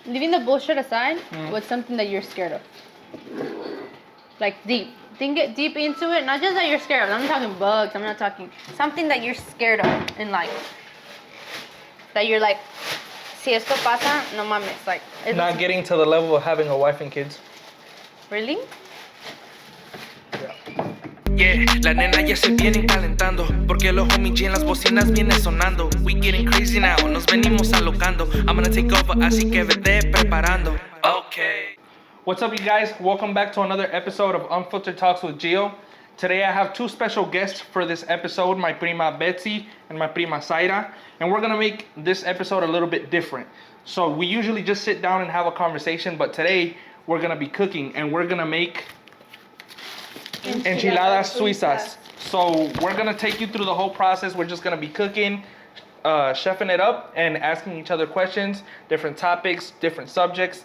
leaving the bullshit aside, what's something that you're scared of? Like deep. Think it deep into it. Not just that you're scared of. I'm not talking bugs. I'm not talking something that you're scared of in life. That you're like, si esto pasa, no mames. Like, not getting to the level of having a wife and kids. Really? Yeah, la nena ya se vienen calentando porque los homies en las bocinas vienen sonando. We getting crazy now, nos venimos alocando. I'm gonna take over, así que vete preparando. Okay. What's up, you guys? Welcome back to another episode of Unfiltered Talks with Gio. Today I have two special guests for this episode, my prima Betsy and my prima Zaira. And we're gonna make this episode a little bit different. So we usually just sit down and have a conversation, but today we're gonna be cooking and we're gonna make enchiladas suizas. So we're gonna take you through the whole process. We're just gonna be cooking, chefing it up, and asking each other questions, different topics, different subjects.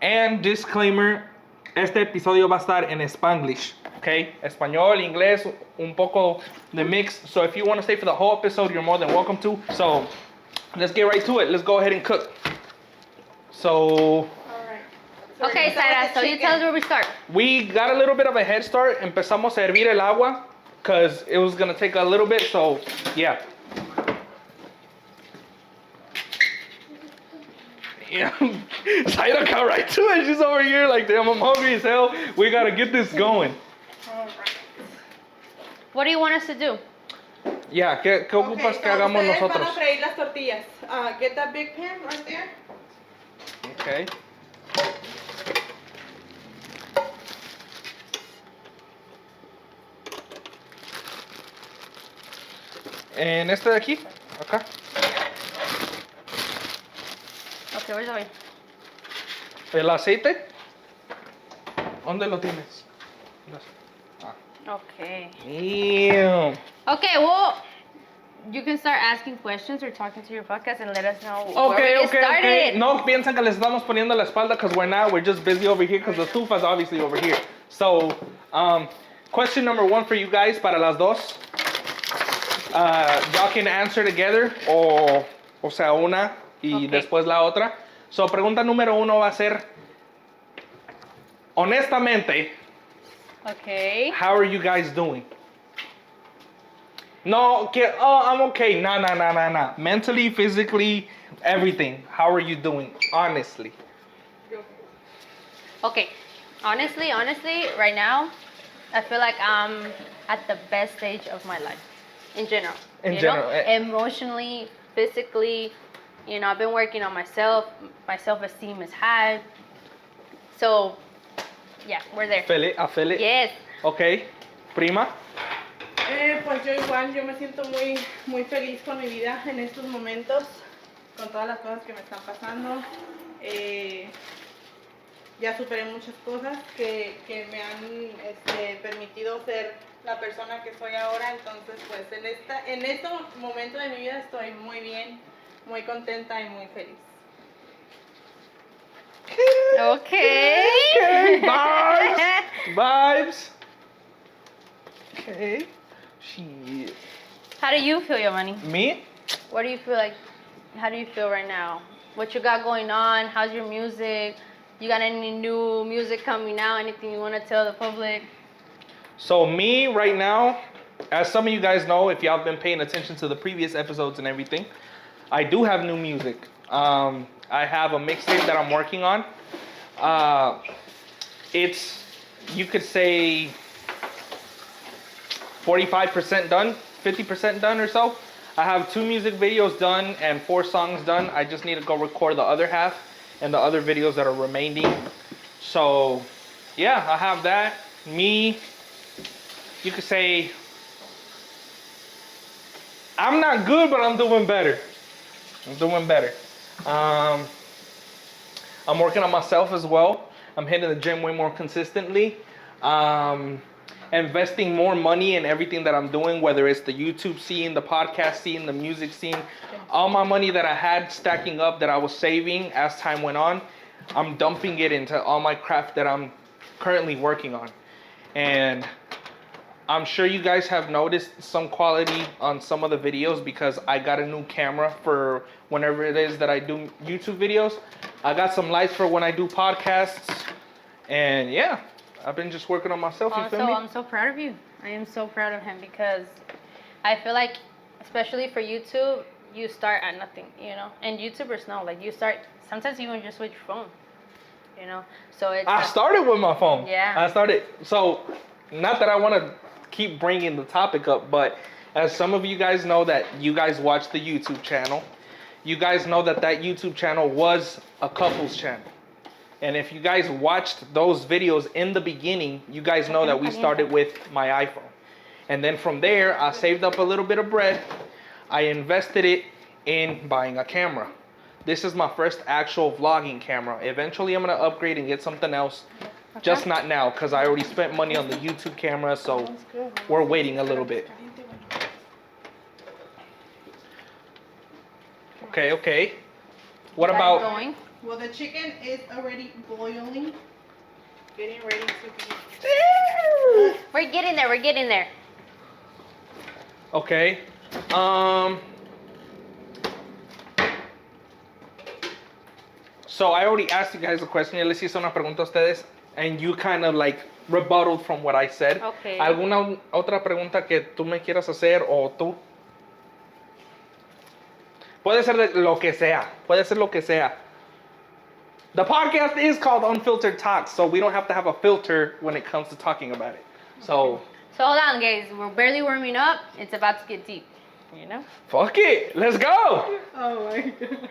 And disclaimer, este episodio va a estar en Spanglish, okay? Español, inglés, un poco de mix. So if you want to stay for the whole episode, you're more than welcome to. So let's get right to it. Let's go ahead and cook. So Okay, Zaira, so you tell us where we start. we got a little bit of a head start. Empezamos a hervir el agua because it was gonna take a little bit. So yeah. Yeah, Zaira got right to it. She's over here like, damn, I'm hungry as hell. We gotta get this going. What do you want us to do? Yeah, ¿qué ocupas que hagamos ustedes nosotros? van a freír las tortillas. Get that big pan right there. Okay. En este de aquí, acá. Okay, where's the way? El aceite. ¿Dónde lo tienes? Okay. Damn. Okay, well, you can start asking questions or talking to your podcast and let us know where we get started. Okay. No piensan que les estamos poniendo la espalda because we're just busy over here because the estufa's obviously over here. So, question number one for you guys, para las dos. Y'all can answer together o sea, una y después la otra. So, pregunta número uno va a ser, honestamente, Okay. how are you guys doing? No, I'm okay. Nah. Mentally, physically, everything. How are you doing? Honestly. Okay. Honestly, right now, I feel like I'm at the best stage of my life. In general. In you general. know? Emotionally, physically, you know, I've been working on myself. My self-esteem is high. So, yeah, we're there. I feel it. Yes. Okay. Prima. Pues yo igual, yo me siento muy feliz con mi vida en estos momentos, con todas las cosas que me están pasando. Ya superé muchas cosas que me han permitido ser la persona que soy ahora, entonces pues en este momento de mi vida estoy muy bien, muy contenta y muy feliz. Okay. Vibes. Okay. Shit. How do you feel, Giovanni? Me? What do you feel like? How do you feel right now? What you got going on? How's your music? You got any new music coming out? Anything you want to tell the public? So me right now, as some of you guys know, if y'all have been paying attention to the previous episodes and everything, I do have new music. I have a mixtape that I'm working on. It's, you could say, 45% done, 50% done or so. I have 2 music videos done and 4 songs done. I just need to go record the other half and the other videos that are remaining. So, yeah, I have that. Me, you could say, I'm not good, but I'm doing better. I'm working on myself as well. I'm hitting the gym way more consistently. Investing more money in everything that I'm doing, whether it's the YouTube scene, the podcast scene, the music scene. All my money that I had stacking up that I was saving as time went on, I'm dumping it into all my craft that I'm currently working on. And I'm sure you guys have noticed some quality on some of the videos because I got a new camera for whenever it is that I do YouTube videos. I got some lights for when I do podcasts. And yeah, I've been just working on myself, you feel me? I'm so proud of you. I am so proud of him because I feel like, especially for YouTube, you start at nothing, you know? And YouTubers know, like, you start, sometimes you even just switch your phone, you know? So it's... I started with my phone. Yeah. So, not that I want to keep bringing the topic up, but as some of you guys know that you guys watch the YouTube channel, you guys know that YouTube channel was a couples channel. And if you guys watched those videos in the beginning, you guys know that we started with my iPhone. And then from there, I saved up a little bit of bread. I invested it in buying a camera. This is my first actual vlogging camera. Eventually, I'm going to upgrade and get something else. Okay. Just not now, because I already spent money on the YouTube camera, so we're waiting a little bit. Okay. What about... Going? Well, the chicken is already boiling. Getting ready to be... We're getting there. Okay. So I already asked you guys a question. Ya les hice una pregunta a ustedes, and you kind of like rebutted from what I said. Okay. ¿Alguna otra pregunta que tú me quieras hacer o tú? Puede ser lo que sea. The podcast is called Unfiltered Talks, so we don't have to have a filter when it comes to talking about it. So hold on, guys. We're barely warming up. It's about to get deep, you know? fuck it. Let's go. Oh my God.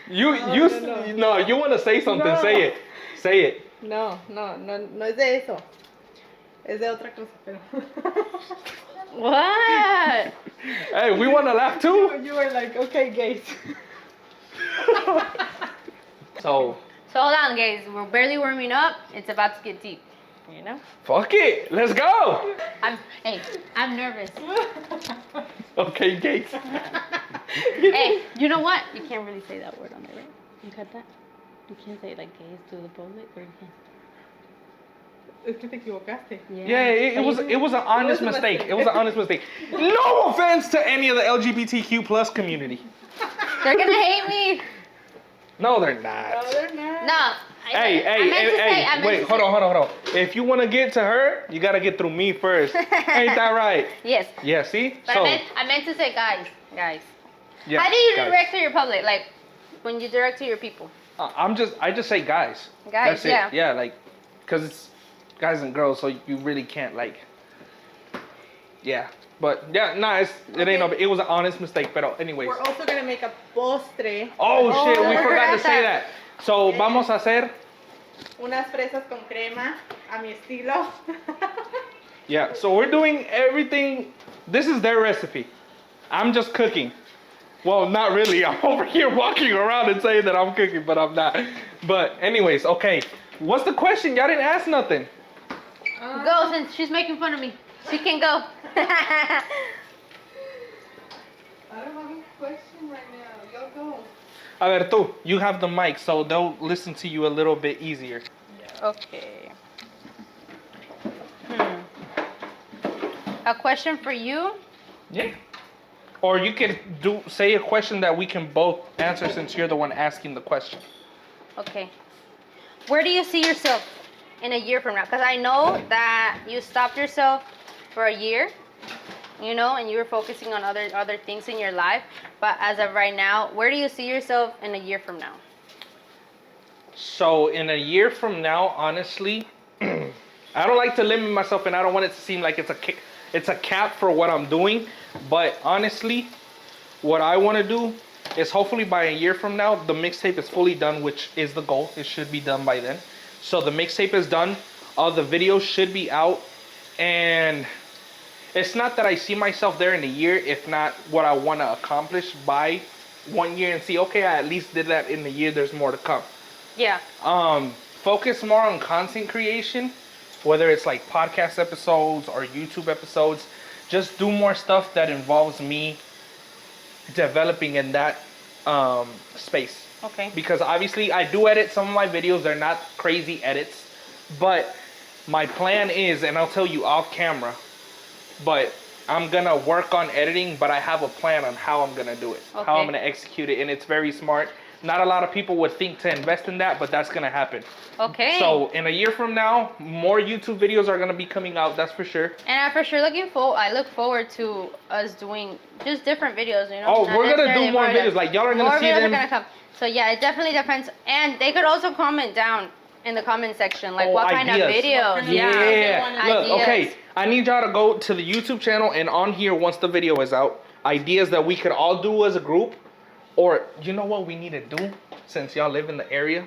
You want to say something. No. Say it. No es de eso. Es de otra cosa, pero... What? Hey, we want to laugh too. You were like, okay, guys. So hold on, guys. We're barely warming up. It's about to get deep, you know? fuck it. Let's go. I'm nervous. Okay, Gates. Hey, you know what? You can't really say that word on there, right? You got that? You can't say like gays to the public, or you can. Es que te equivocaste. Yeah, it was an honest mistake. It was an honest mistake. No offense to any of the LGBTQ plus community. They're gonna hate me. No, they're not. No, they're not. No. Hey, wait, hold on. If you want to get to her, you got to get through me first. Ain't that right? Yes. Yeah, see? But So, I meant to say guys. yeah, How do you guys. direct to your public? Like, when you direct to your people? I just say guys. Guys, That's it. Yeah, like, because it's guys and girls, so you really can't, like, yeah. But, yeah, it ain't no, it was an honest mistake, but anyways. We're also going to make a postre. Oh, shit, we I forgot to forgot say that. that. So, vamos a hacer, Unas fresas con crema a mi estilo. yeah, so we're doing everything, this is their recipe. I'm just cooking. Well, not really. I'm over here walking around and saying that I'm cooking, but I'm not. But anyways, okay. What's the question? Y'all didn't ask nothing. Go, since she's making fun of me. She can go. I don't have a question right now. Y'all go. A ver, tú, you have the mic, so they'll listen to you a little bit easier. Okay. A question for you? Yeah. Or you can say a question that we can both answer since you're the one asking the question. Okay. Where do you see yourself in a year from now? Because I know that you stopped yourself for a year, you know, and you were focusing on other things in your life. But as of right now, where do you see yourself in a year from now? So in a year from now, honestly, I don't like to limit myself, and I don't want it to seem like it's a cap for what I'm doing. But honestly, what I want to do is hopefully by a year from now, the mixtape is fully done, which is the goal. It should be done by then. So the mixtape is done. All the videos should be out. And it's not that I see myself there in a year, if not what I want to accomplish by 1 year and see, okay, I at least did that in a year. There's more to come. Yeah. Focus more on content creation, whether it's like podcast episodes or YouTube episodes. Just do more stuff that involves me developing in that space. Okay. Because obviously I do edit some of my videos. They're not crazy edits. But my plan is, and I'll tell you off camera, but I'm gonna work on editing, but I have a plan on how I'm gonna do it, how I'm Okay. gonna execute it, and it's very smart. Not a lot of people would think to invest in that, but that's gonna happen. Okay. So in a year from now, more YouTube videos are gonna be coming out, that's for sure. And I'm for sure I look forward to us doing just different videos, you know. Oh, Not we're gonna necessarily do more about videos. Like y'all are more gonna see videos them. are gonna come. So yeah, it definitely depends. And they could also comment down in the comment section, like what kind of ideas. videos. What kind of Yeah. Yeah. Look, okay. Ideas. I need y'all to go to the YouTube channel and on here once the video is out, ideas that we could all do as a group, or you know what we need to do since y'all live in the area.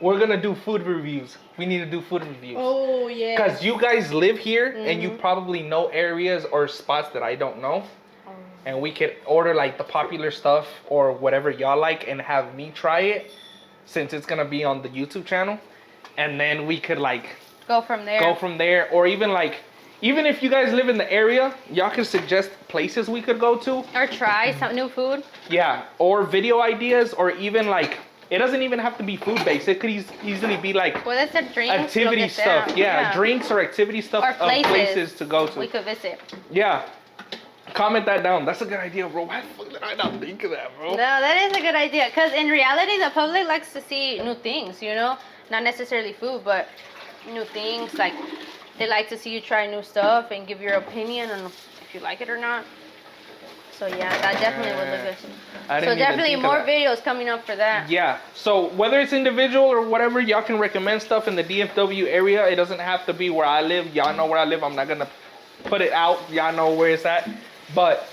We're gonna do food reviews. We need to do food reviews. Oh yeah. Cause you guys live here and you probably know areas or spots that I don't know. And we could order like the popular stuff or whatever y'all like and have me try it since it's gonna be on the YouTube channel. And then we could like Go from there. or even like, even if you guys live in the area, y'all can suggest places we could go to. Or try some new food. Yeah, or video ideas, or even like, it doesn't even have to be food based. It could easily be like Well, that's a drinks. activity look at stuff. that. Yeah, drinks or activity stuff Or of places. places to go to. We could visit. Yeah. Comment that down. That's a good idea, bro. Why the fuck did I not think of that, bro? No, that is a good idea. Because in reality, the public likes to see new things, you know? Not necessarily food, but new things. Like, they like to see you try new stuff and give your opinion on if you like it or not. So, yeah, that definitely would look good. I So, didn't even definitely think of more that. videos coming up for that. Yeah. So whether it's individual or whatever, y'all can recommend stuff in the DFW area. It doesn't have to be where I live. Y'all know where I live. I'm not gonna put it out. Y'all know where it's at. But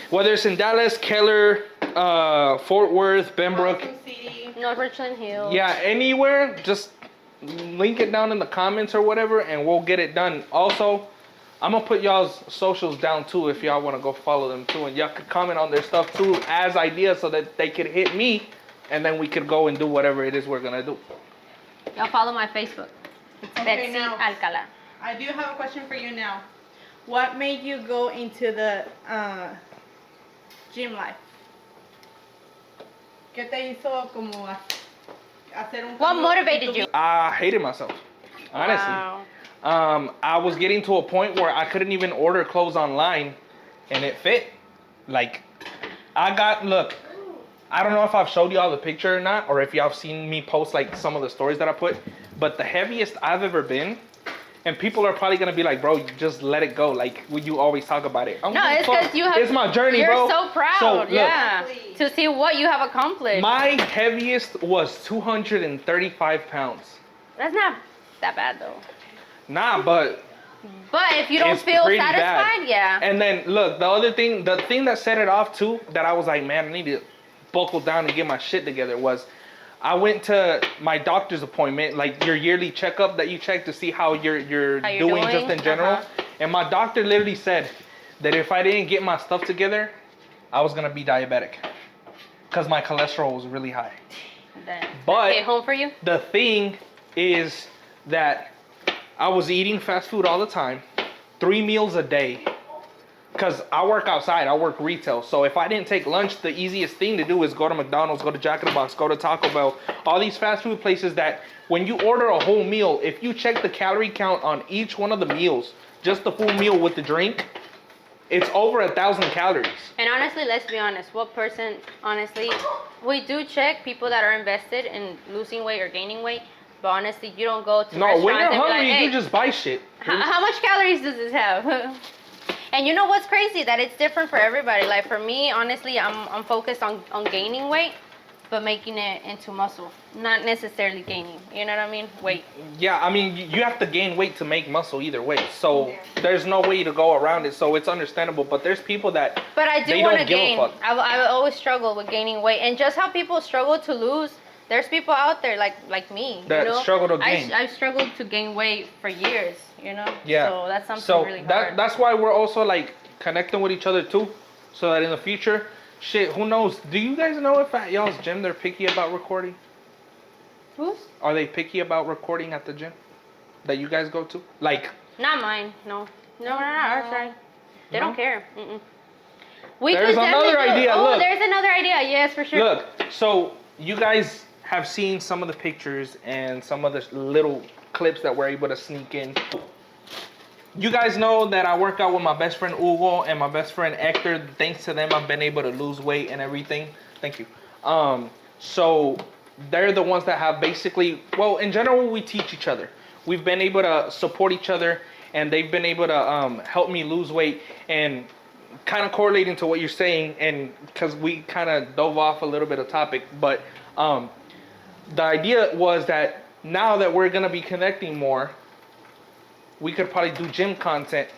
whether it's in Dallas, Keller, Fort Worth, Benbrook, Awesome City. North Richland Hills. yeah, anywhere, just link it down in the comments or whatever, and we'll get it done. Also, I'm gonna put y'all's socials down too if y'all want to go follow them too, and y'all could comment on their stuff too as ideas so that they could hit me, and then we could go and do whatever it is we're gonna do. Y'all follow my Facebook. It's Okay, Betsy now. Alcala. I do have a question for you now. What made you go into the gym life? ¿Qué te hizo como hacer un What cambio motivated en tu you? I hated myself, honestly. Wow. I was getting to a point where I couldn't even order clothes online, and it fit. Like, look, I don't know if I've showed y'all the picture or not, or if y'all have seen me post like some of the stories that I put, but the heaviest I've ever been, and people are probably gonna be like, bro, you just let it go. Like, when you always talk about it. No, it's because you have. It's my journey, you're bro. so proud. So, look, yeah. Exactly. To see what you have accomplished. my heaviest was 235 pounds. That's not that bad though. Nah, but But if you don't it's feel pretty satisfied, bad. yeah. And then look, the thing that set it off too, that I was like, man, I need to buckle down and get my shit together, was I went to my doctor's appointment, like your yearly checkup that you check to see how you're doing just in general. Uh-huh. And my doctor literally said that if I didn't get my stuff together, I was gonna be diabetic, because my cholesterol was really high. But hit home for you. the thing is that I was eating fast food all the time, 3 meals a day. Because I work outside, I work retail. So if I didn't take lunch, the easiest thing to do is go to McDonald's, go to Jack in the Box, go to Taco Bell. All these fast food places that when you order a whole meal, if you check the calorie count on each one of the meals, just the full meal with the drink, it's over 1,000 calories. And honestly, let's be honest. What person, honestly, we do check people that are invested in losing weight or gaining weight. But honestly, you don't go to No, restaurants when you're and be hungry, like, hey, you just buy shit. how much calories does this have? And you know what's crazy? That it's different for everybody. Like for me, honestly, I'm focused on gaining weight, but making it into muscle. Not necessarily gaining. You know what I mean? Weight. Yeah, I mean, you have to gain weight to make muscle either way. So there's no way to go around it. So it's understandable. But there's people that But I do they want to don't give a gain. fuck. I always struggle with gaining weight. And just how people struggle to lose, there's people out there like me. That you know? struggle to gain. I've struggled to gain weight for years, you know? Yeah. So that's something really hard. That's why we're also like connecting with each other too, so that in the future, shit, who knows? Do you guys know if at y'all's gym they're picky about recording? Who's? Are they picky about recording at the gym that you guys go to? Like, Not mine. No. No, ours, right? They No? don't care. Mm-mm. We There's could another definitely do- idea, Oh, look. there's another idea. Yes, for sure. look, so you guys have seen some of the pictures and some of the little clips that we're able to sneak in. you guys know that I work out with my best friend Hugo and my best friend Hector. Thanks to them, I've been able to lose weight and everything. Thank you. So they're the ones that have basically, well, in general, we teach each other. We've been able to support each other, and they've been able to help me lose weight. And kind of correlating to what you're saying, and because we kind of dove off a little bit of topic, but the idea was that now that we're gonna be connecting more, we could probably do gym content,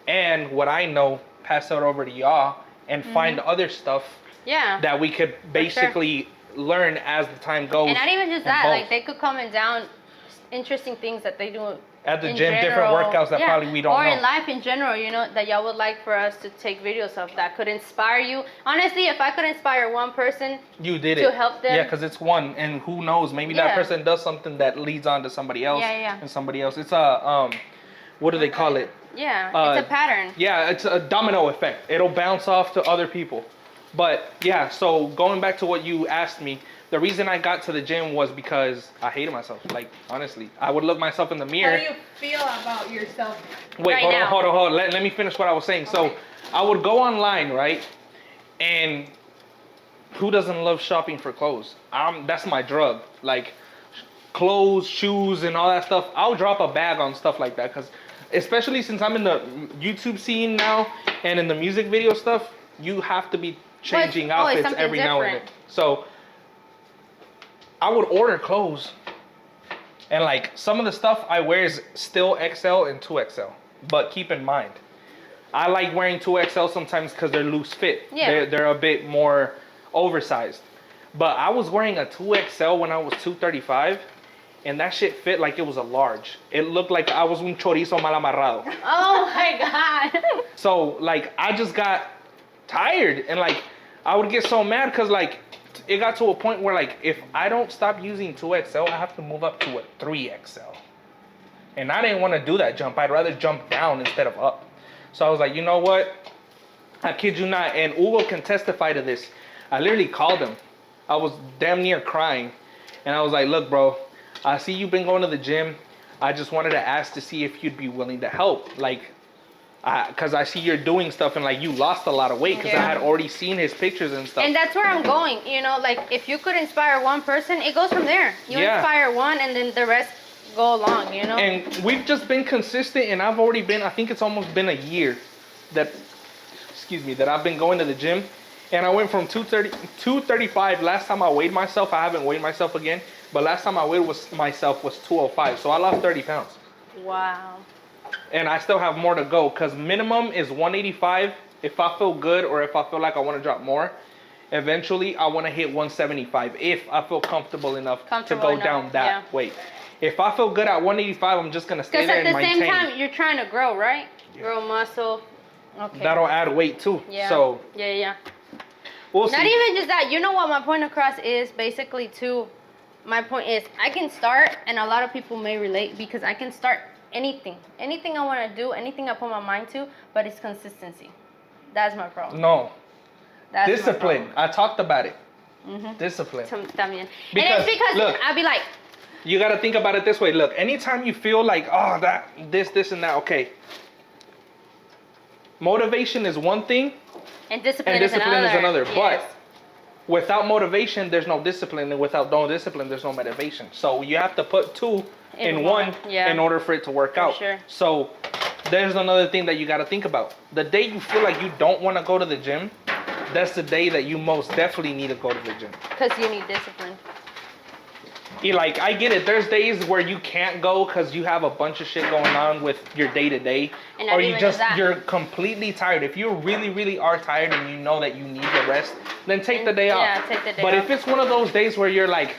and what I know, pass it over to y'all, and find other stuff that we could basically learn as the time goes. And not even just that, both. like they could comment down interesting things that they do at the in gym, different general. workouts that probably we don't know. Or in life in general, you know, that y'all would like for us to take videos of that could inspire you. Honestly, if I could inspire one person you did to it. help them. Yeah, because it's one, and who knows, maybe that person does something that leads on to somebody else. And somebody else. It's a what do they call it? Yeah, it's a pattern. Yeah, it's a domino effect. It'll bounce off to other people. But yeah, so going back to what you asked me, the reason I got to the gym was because I hated myself. Like, honestly, I would look myself in the mirror. How do you feel about yourself? Wait, right hold on. Let me finish what I was saying. Okay. So I would go online, right? And who doesn't love shopping for clothes? That's my drug. Like, clothes, shoes, and all that stuff. I'll drop a bag on stuff like that, because especially since I'm in the YouTube scene now and in the music video stuff, you have to be changing outfits every now and then. So I would order clothes, and like some of the stuff I wear is still XL and 2XL. But keep in mind, I like wearing 2XL sometimes because they're loose fit. Yeah. They're a bit more oversized. But I was wearing a 2XL when I was 235, and that shit fit like it was a large. It looked like I was un chorizo mal amarrado. Oh my God. So like I just got tired, and like I would get so mad because like it got to a point where like if I don't stop using 2XL, I have to move up to a 3XL. And I didn't want to do that jump. I'd rather jump down instead of up. So I was like, you know what? I kid you not. And Hugo can testify to this. I literally called him. I was damn near crying. And I was like, look, bro, I see you've been going to the gym. I just wanted to ask to see if you'd be willing to help. Like, because I see you're doing stuff, and like you lost a lot of weight because I had already seen his pictures and stuff. And that's where I'm going. You know, like if you could inspire one person, it goes from there. You inspire one, and then the rest go along, you know? And we've just been consistent, and I've already been, I think it's almost been a year that I've been going to the gym. And I went from 235. Last time I weighed myself, I haven't weighed myself again, but last time I weighed myself was 205. So I lost 30 pounds. Wow. And I still have more to go, because minimum is 185 if I feel good, or if I feel like I want to drop more. Eventually, I want to hit 175 if I feel comfortable enough to go down that weight. If I feel good at 185, I'm just going to stay there and maintain. Because at the same time, you're trying to grow, right? Yeah. Grow muscle. Okay. That'll add weight too. Yeah. So Yeah. We'll see. Not even just that. You know what my point across is basically too. My point is I can start, and a lot of people may relate, because I can start anything I want to do, anything I put my mind to, but it's consistency. That's my problem. No. That's discipline. I talked about it. Discipline. También. Because, and it's because look, I'll be like, you got to think about it this way. Look, anytime you feel like, oh, this and that, okay. Motivation is one thing, and discipline, is another. Yes. But without motivation, there's no discipline, and without no discipline, there's no motivation. So you have to put two in one in order for it to work out. Sure. So there's another thing that you got to think about. The day you feel like you don't want to go to the gym, that's the day that you most definitely need to go to the gym. Because you need discipline. Like, I get it. There's days where you can't go because you have a bunch of shit going on with your day-to-day. Or you're completely tired. If you really, really are tired and you know that you need the rest, then take the day off. Yeah, take the day off. But if it's one of those days where you're like,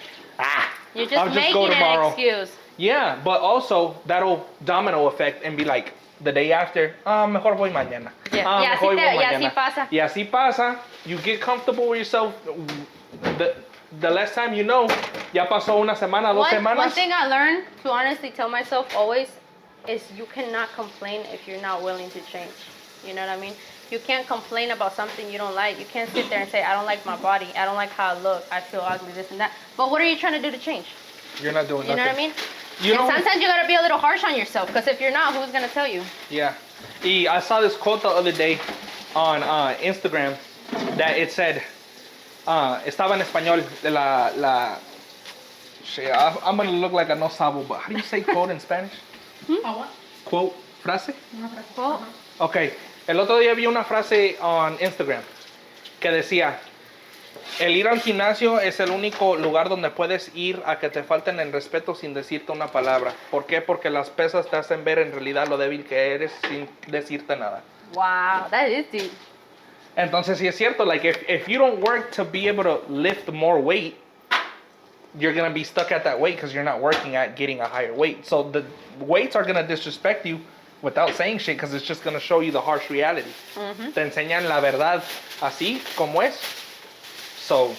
you're just I'll just making go tomorrow. an excuse. Yeah, but also that'll domino effect and be like, the day after, mejor voy mañana. Yeah, mejor voy mañana. así pasa. Y así pasa. You get comfortable with yourself. The less time you know, ya pasó una semana, dos semanas. One thing I learned to honestly tell myself always is you cannot complain if you're not willing to change. You know what I mean? You can't complain about something you don't like. You can't sit there and say, I don't like my body. I don't like how I look. I feel ugly, this and that. But what are you trying to do to change? You're not doing nothing. You know what I mean? You know, sometimes you gotta be a little harsh on yourself, because if you're not, who's gonna tell you? yeah. Y I saw this quote the other day on Instagram that it said, estaba en español, shit, I'm gonna look like a no sabo, but how do you say quote in Spanish? Quote, frase? Well, Ok, el otro día vi una frase on Instagram que decía, el ir al gimnasio es el único lugar donde puedes ir a que te falten el respeto sin decirte una palabra. ¿Por qué? Porque las pesas te hacen ver en realidad lo débil que eres sin decirte nada. wow, that is deep. Entonces sí es cierto, like if you don't work to be able to lift more weight, you're going to be stuck at that weight because you're not working at getting a higher weight. So the weights are going to disrespect you without saying shit because it's just going to show you the harsh reality. Te enseñan la verdad así como es. So,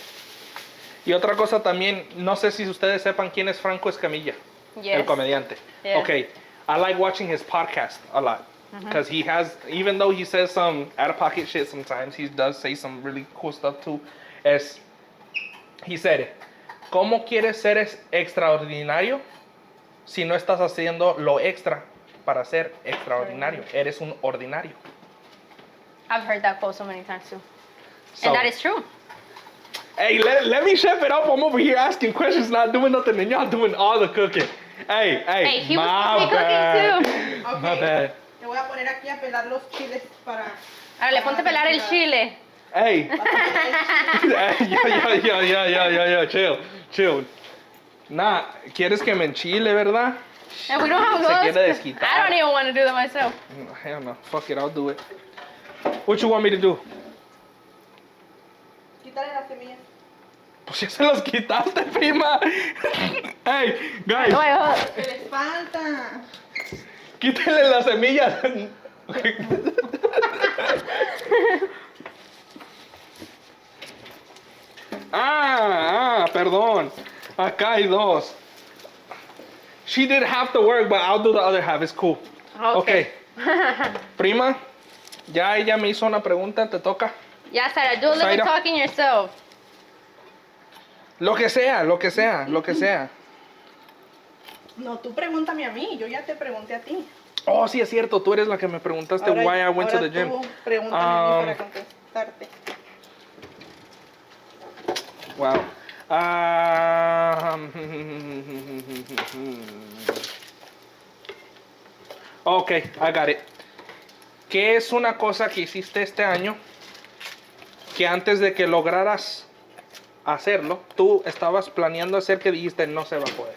y otra cosa también, no sé si ustedes sepan quién es Franco Escamilla, Yes. el comediante. Yes. Okay, I like watching his podcast a lot because he has, even though he says some out-of-pocket shit sometimes, he does say some really cool stuff too. He said, ¿cómo quieres ser extraordinario si no estás haciendo lo extra para ser extraordinario? Eres un ordinario. I've heard that quote so many times too. So, And that is true. hey, let me chef it up. I'm over here asking questions, not doing nothing, and y'all doing all the cooking. Hey, Hey, he was my supposed to be bad. cooking too. Ok. My bad. Te voy a poner aquí a pelar los chiles para... Ahora le ponte a pelar el chile. Hey. Yo, chill. Nah, ¿quieres que me enchile, verdad? And we don't have Se quiere gloves. desquitar. I don't even want to do that myself. Hell no. Fuck it, I'll do it. What you want me to do? Quítale las semillas. Pues ya se los quitaste, prima. Hey, guys, Wait, hold on. ¿Qué les falta? quítenle las semillas. Perdón. Acá hay dos. She did half the work, but I'll do the other half. It's cool. Okay. Prima, ya ella me hizo una pregunta, te toca. Yeah, Sarah, do a little Zaira. talking yourself. Lo que sea. No, tú pregúntame a mí. Yo ya te pregunté a ti. Oh, sí, es cierto. Tú eres la que me preguntaste Ahora- why I went to ahora the gym. tú pregúntame a mí para contestarte. Wow. Ok, I got it. ¿Qué es una cosa que hiciste este año que antes de que lograras hacerlo, tú estabas planeando hacer que dijiste no se va a poder?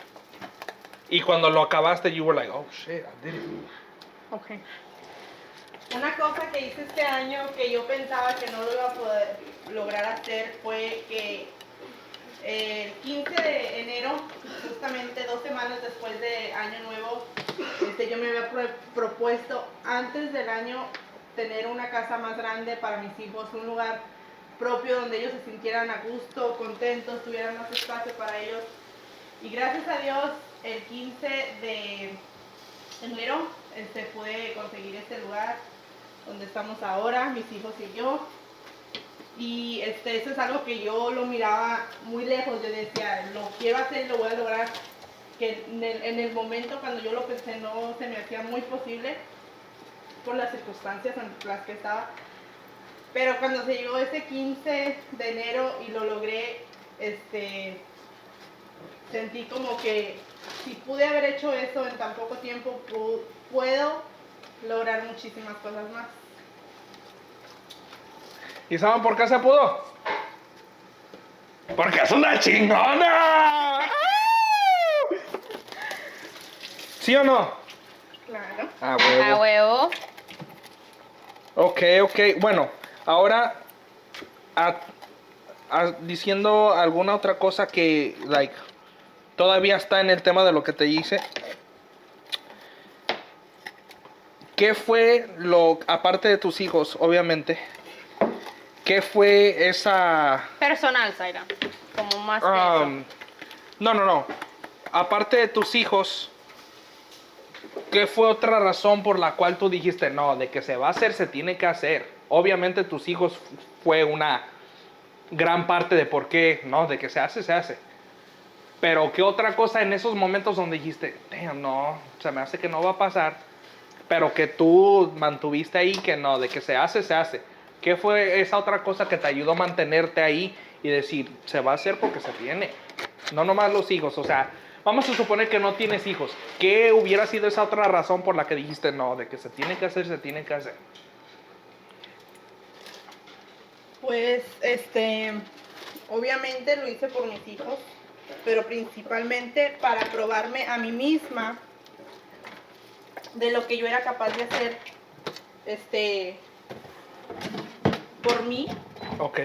Y cuando lo acabaste, you were like, oh shit, I did it. Okay. Una cosa que hice este año que yo pensaba que no lo iba a poder lograr hacer fue que el 15 de enero, justamente 2 semanas después de Año Nuevo, yo me había propuesto antes del año tener una casa más grande para mis hijos, un lugar propio donde ellos se sintieran a gusto, contentos, tuvieran más espacio para ellos. Y gracias a Dios, el 15 de enero pude conseguir este lugar donde estamos ahora, mis hijos y yo. Y eso es algo que yo lo miraba muy lejos. Yo decía, lo quiero hacer, lo voy a lograr. Que en el momento cuando yo lo pensé no se me hacía muy posible por las circunstancias en las que estaba. Pero cuando se llegó ese 15 de enero y lo logré, sentí como que si pude haber hecho eso en tan poco tiempo, puedo lograr muchísimas cosas más. ¿Y saben por qué se pudo? ¡Porque es una chingona! ¿Sí o no? Claro. Ah, A huevo. Ok. Bueno, ahora diciendo alguna otra cosa que, like, todavía está en el tema de lo que te hice. ¿Qué fue aparte de tus hijos, obviamente, qué fue esa... Personal, Zaira. Como más que eso. No. Aparte de tus hijos, ¿qué fue otra razón por la cual tú dijiste, no, de que se va a hacer, se tiene que hacer? Obviamente tus hijos fue una gran parte de por qué, no, de que se hace, se hace. Pero ¿qué otra cosa en esos momentos donde dijiste, damn, no, se me hace que no va a pasar? Pero que tú mantuviste ahí, que no, de que se hace, se hace. ¿Qué fue esa otra cosa que te ayudó a mantenerte ahí y decir, se va a hacer porque se tiene? No nomás los hijos, o sea, vamos a suponer que no tienes hijos. ¿Qué hubiera sido esa otra razón por la que dijiste, no, de que se tiene que hacer, se tiene que hacer? Pues, obviamente lo hice por mis hijos, pero principalmente para probarme a mí misma de lo que yo era capaz de hacer, por mí, Ok.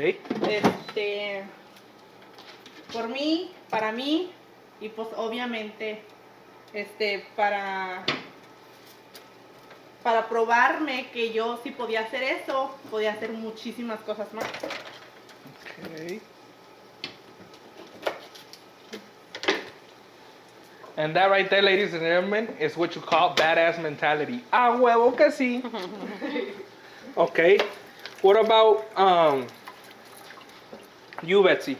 por mí, para mí, y pues obviamente, para probarme que yo sí podía hacer eso, podía hacer muchísimas cosas más. Okay. And that right there, ladies and gentlemen, is what you call badass mentality. Ah, huevo que sí. Okay. What about you, Betsy?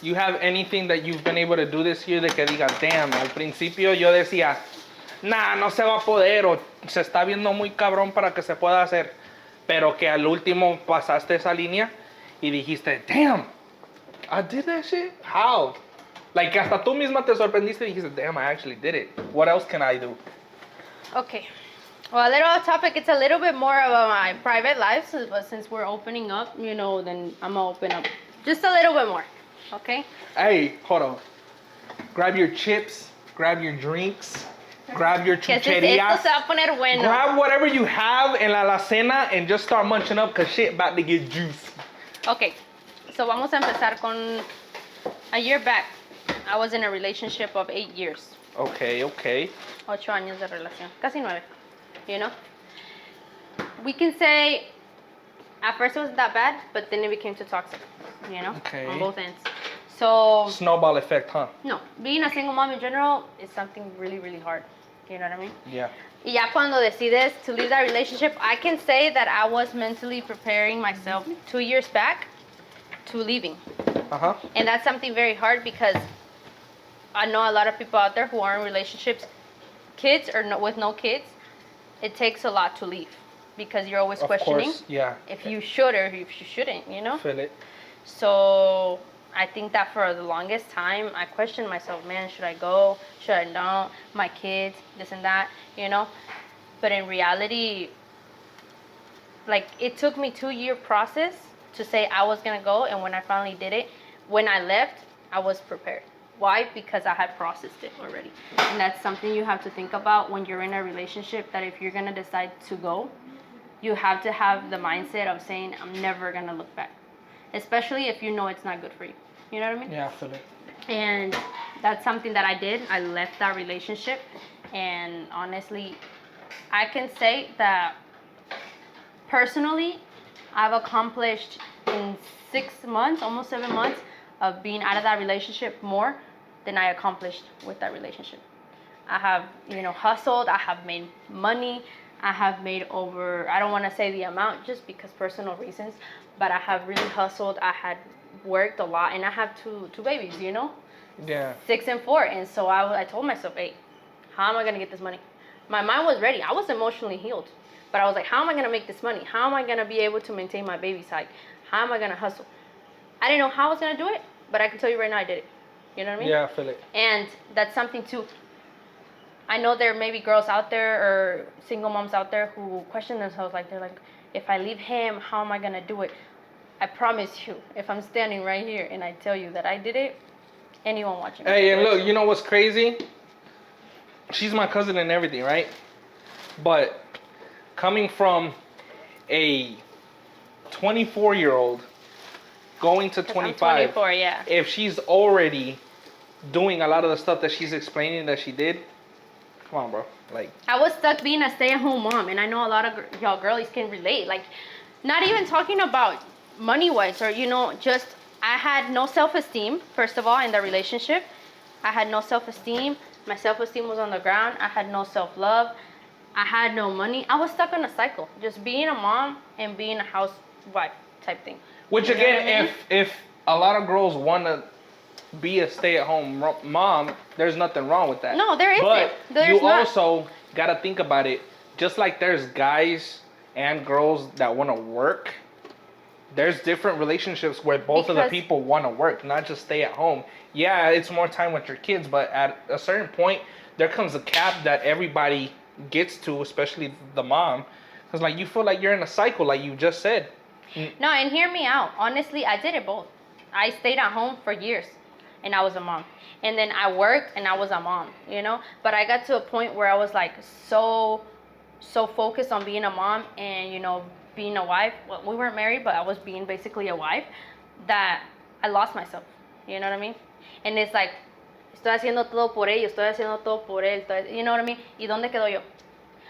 You have anything that you've been able to do this year de que diga, damn, al principio yo decía, nah, no se va a poder o se está viendo muy cabrón para que se pueda hacer, pero que al último pasaste esa línea y dijiste, damn, I did that shit? How? Like, hasta tú misma te sorprendiste y dijiste, damn, I actually did it. What else can I do? Okay. Well, a little off topic. It's a little bit more about my private life, but since we're opening up, then I'm gonna open up just a little bit more. Okay. Hey, hold on. Grab your chips, grab your drinks, grab your Que esto chucherías. se va a poner bueno. Grab whatever you have en la alacena and just start munching up because shit about to get juicy. Okay. So vamos a empezar con a year back. I was in a relationship of 8 years. Okay. 8 años de relación. Casi 9. We can say at first it wasn't that bad, but then it became too toxic, Okay. on both ends. So, Snowball effect, huh? no, being a single mom in general is something really, really hard. You know what I mean? Yeah. Y ya cuando decides to leave that relationship, I can say that I was mentally preparing myself 2 years back to leaving. Uh-huh. And that's something very hard because I know a lot of people out there who are in relationships, kids or with no kids, it takes a lot to leave because you're always questioning Yeah. if you should or if you shouldn't, Feel it. So I think that for the longest time, I questioned myself, man, should I go? Should I not? My kids, this and that, But in reality, like, it took me 2-year process to say I was going to go. And when I finally did it, when I left, I was prepared. Why? Because I had processed it already. And that's something you have to think about when you're in a relationship, that if you're going to decide to go, you have to have the mindset of saying, I'm never going to look back. Especially if you know it's not good for you. You know what I mean? Yeah, I feel it. And that's something that I did. I left that relationship. And honestly, I can say that personally, I've accomplished in 6 months, almost 7 months, of being out of that relationship more than I accomplished with that relationship. I have, hustled. I have made money. I have made over, I don't want to say the amount just because personal reasons, but I have really hustled. I had worked a lot, and I have two babies, Yeah. 6 and 4. And so I told myself, hey, how am I going to get this money? My mind was ready. I was emotionally healed, but I was like, how am I going to make this money? How am I going to be able to maintain my baby's height? How am I going to hustle? I didn't know how I was going to do it, but I can tell you right now I did it. You know what I mean? Yeah, I feel it. And that's something too. I know there may be girls out there or single moms out there who question themselves, they're like, if I leave him, how am I going to do it? I promise you, if I'm standing right here and I tell you that I did it, anyone watching me. Hey, and look, you know what's crazy? She's my cousin and everything, right? But coming from a 24-year-old going to 25, I'm 24, yeah. If she's already doing a lot of the stuff that she's explaining that she did, come on, bro. I was stuck being a stay-at-home mom, and I know a lot of y'all girlies can relate. Not even talking about money-wise or, just I had no self-esteem, first of all, in the relationship. I had no self-esteem. My self-esteem was on the ground. I had no self-love. I had no money. I was stuck in a cycle, just being a mom and being a housewife type thing. Which, again, if a lot of girls want to be a stay-at-home mom, there's nothing wrong with that. No, there isn't. But There's you not. also gotta think about it. Just like there's guys and girls that want to work, there's different relationships where both of the Because- people want to work, not just stay at home. Yeah, it's more time with your kids, but at a certain point, there comes a cap that everybody gets to, especially the mom. Because, like, you feel like you're in a cycle, like you just said. No, and hear me out. Honestly, I did it both. I stayed at home for years, and I was a mom. And then I worked, and I was a mom, you know? But I got to a point where I was, like, so focused on being a mom and, you know, being a wife. Well, we weren't married, but I was being basically a wife, that I lost myself. You know what I mean? And it's like, estoy haciendo todo por ellos, estoy haciendo todo por él. You know what I mean? ¿Y dónde quedo yo?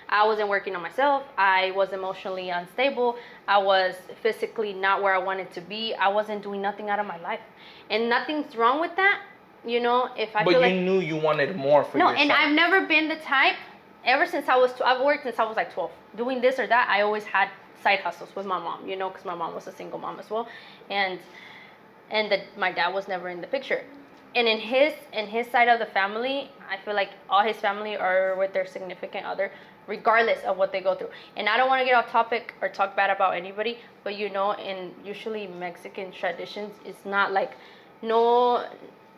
I wasn't working on myself. I was emotionally unstable. I was physically not where I wanted to be. I wasn't doing nothing out of my life. And nothing's wrong with that. You know, if I But feel you like... knew you wanted more for yourself. No, and I've never been the type, ever since I've worked since I was like 12. Doing this or that, I always had side hustles with my mom, you know, because my mom was a single mom as well. And my dad was never in the picture. And in his side of the family, I feel like all his family are with their significant other, regardless of what they go through. And I don't want to get off topic or talk bad about anybody, but you know, in usually Mexican traditions, it's not like, no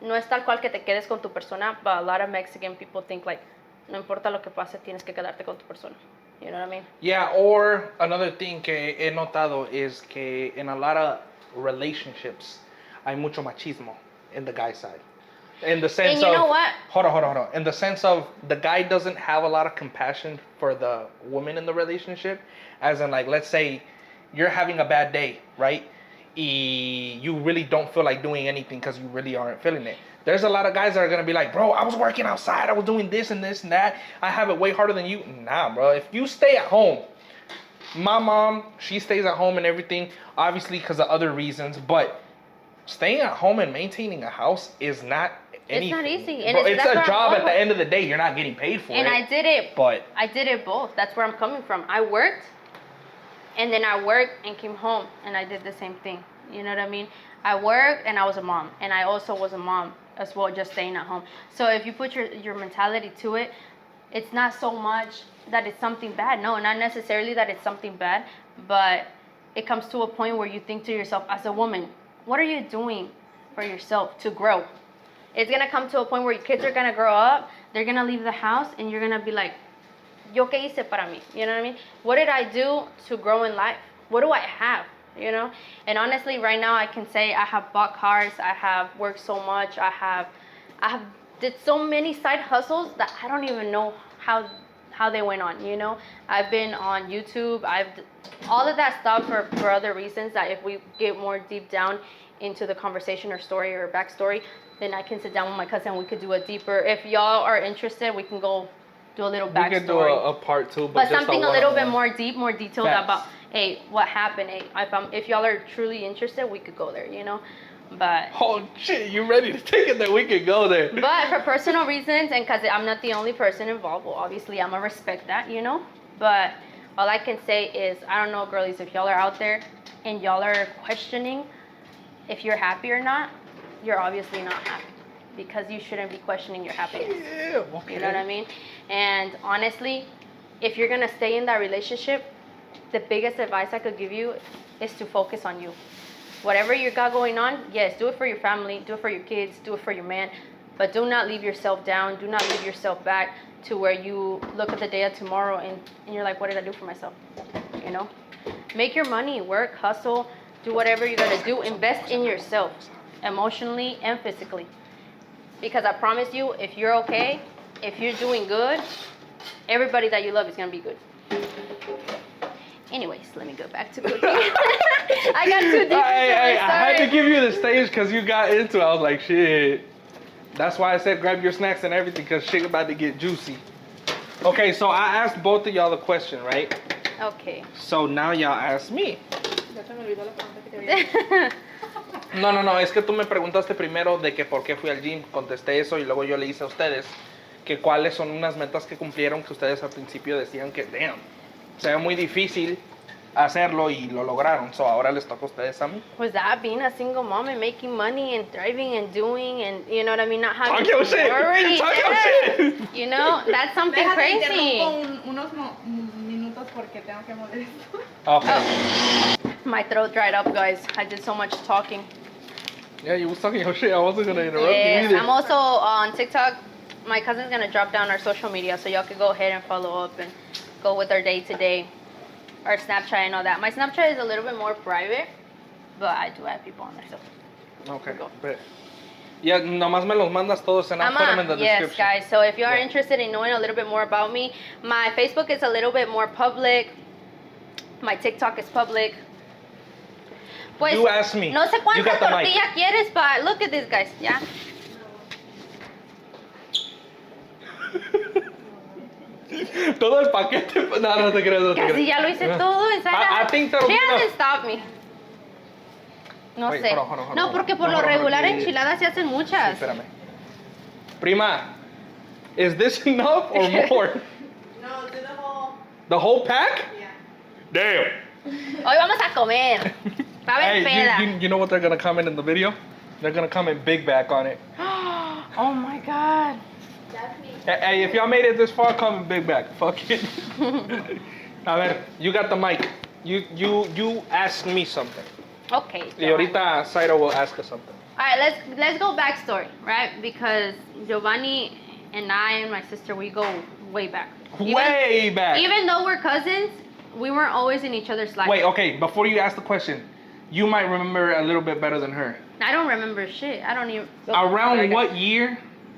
es tal cual que te quedes con tu persona, but a lot of Mexican people think like, no importa lo que pase, tienes que quedarte con tu persona. You know what I mean? Yeah, or another thing que he notado is que in a lot of relationships, hay mucho machismo in the guy side. In the sense And you of, know what? Hold on. In the sense of the guy doesn't have a lot of compassion for the woman in the relationship. As in, like, let's say you're having a bad day, right? Y you really don't feel like doing anything because you really aren't feeling it. There's a lot of guys that are going to be like, bro, I was working outside. I was doing this and this and that. I have it way harder than you. Nah, bro. If you stay at home, my mom, she stays at home and everything, obviously because of other reasons, but staying at home and maintaining a house is not anything. It's not easy. And Bro, it's that's a where I'm job going at the with. end of the day. You're not getting paid for it. And I did it. But I did it both. That's where I'm coming from. I worked, and then I worked and came home, and I did the same thing. You know what I mean? I worked, and I was a mom, and I also was a mom as well, just staying at home. So if you put your mentality to it, it's not so much that it's something bad. No, not necessarily that it's something bad, but it comes to a point where you think to yourself, as a woman, what are you doing for yourself to grow? It's gonna come to a point where your kids are gonna grow up, they're gonna leave the house, and you're gonna be like, yo qué hice para mí? You know what I mean? What did I do to grow in life? What do I have? You know? And honestly, right now I can say I have bought cars, I have worked so much, I have did so many side hustles that I don't even know how they went on, you know? I've been on YouTube, all of that stuff for other reasons that if we get more deep down into the conversation or story or backstory, then I can sit down with my cousin, we could do a deper. If y'all are interested, we can go do a little backstory. we could do a part two, but just something a little bit one-on-one. more detailed Facts. about, hey, what happened? Hey, if y'all are truly interested, we could go there, you know? But Oh shit, you ready to take it there? We could go there. but for personal reasons, and because I'm not the only person involved, well, obviously I'm gonna respect that, you know? But all I can say is, I don't know, girlies, if y'all are out there and y'all are questioning if you're happy or not, you're obviously not happy, because you shouldn't be questioning your happiness. Yeah, okay. You know what I mean? And honestly, if you're gonna stay in that relationship, the biggest advice I could give you is to focus on you. Whatever you got going on, yes, do it for your family, do it for your kids, do it for your man, but do not leave yourself down, do not leave yourself back to where you look at the day of tomorrow and you're like, what did I do for myself? You know? Make your money, work, hustle, do whatever you gotta do, invest in yourself, emotionally and physically. Because I promise you, if you're okay, if you're doing good, everybody that you love is gonna be good. Anyways, let me go back to cooking. I got too deep into I had to it, give you the stage because you got into it. I was like, shit. That's why I said grab your snacks and everything, because shit about to get juicy. Okay, so I asked both of y'all the question, right? sorry. Okay. So now y'all ask me. Ya se me olvidó la pregunta que te había hecho. No, es que tú me preguntaste primero de que por qué fui al gym, contesté eso y luego yo le hice a ustedes que cuáles son unas metas que cumplieron que ustedes al principio decían que, damn, se ve muy difícil hacerlo y lo lograron. So ahora les toca a ustedes a mí. Was that being a single mom and making money and thriving and doing and you know what I mean? Not having Talk your to shit. worry. Talk your Yes. shit. You know, that's something Déjate, crazy. interrumpo unos minutos porque tengo que mover esto. Okay. Oh. My throat dried up, guys. I did so much talking. Yeah, you was talking your shit. I wasn't gonna interrupt Yes, you either. I'm also on TikTok. My cousin's gonna drop down our social media, so y'all can go ahead and follow up and go with our day to day, our Snapchat and all that. My Snapchat is a little bit more private, but I do have people on there. So Okay. Go. But yeah, nomás me los mandas todos and I'll put them in the yes, description. guys. So if you are Yeah. interested in knowing a little bit more about me, my Facebook is a little bit more public. My TikTok is public. Pues, You asked me. no sé You cuánta got the mic. tortilla quieres, but look at this, guys. Yeah. Todo el paquete. No, no te creas, no te Casi creas. ya lo hice todo. Inside I out. think that'll She be hasn't enough. stopped me. No Wait, sé. hold on, No, porque por No, lo hold on, regular yeah, yeah. enchiladas se hacen muchas. Espérame. Prima, is this enough or more? No, do the whole. The whole pack? Yeah. Damn. Hoy vamos a comer. Va a haber peda. Hey, you know what they're gonna comment in the video? They're gonna comment big back on it. Oh my god. Hey, if y'all made it this far, comment big back. Fuck it. A ver, you got the mic. You asked me something. Okay. Y ahorita Saira will ask us something. All right, let's go backstory, right? Because Giovanni and I and my sister, we go way back. Way back. Even though we're cousins, we weren't always in each other's lives. Wait, okay, before you ask the question, you might remember a little bit better than her. I don't remember shit. I don't even. Around what year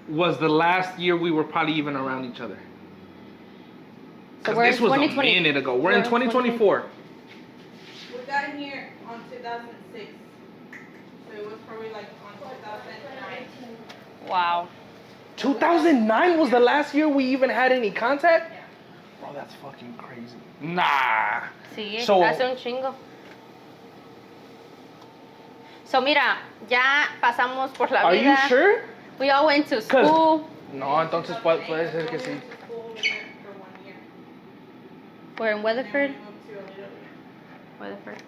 was the last year we were probably even around each other? So Because we're this in was a 2020. minute ago. We're in 2024. We got in here on 2006. So it was probably like on 2009. Wow. 2009 was the last year we even had any contact? Bro, that's fucking crazy. Nah. Sí, So- hace un chingo. So mira, ya pasamos por la Are vida. you sure? We all went to school. No, entonces puede ser que sí. School here for 1 year. We're in And Weatherford. then we moved to a little Weatherford.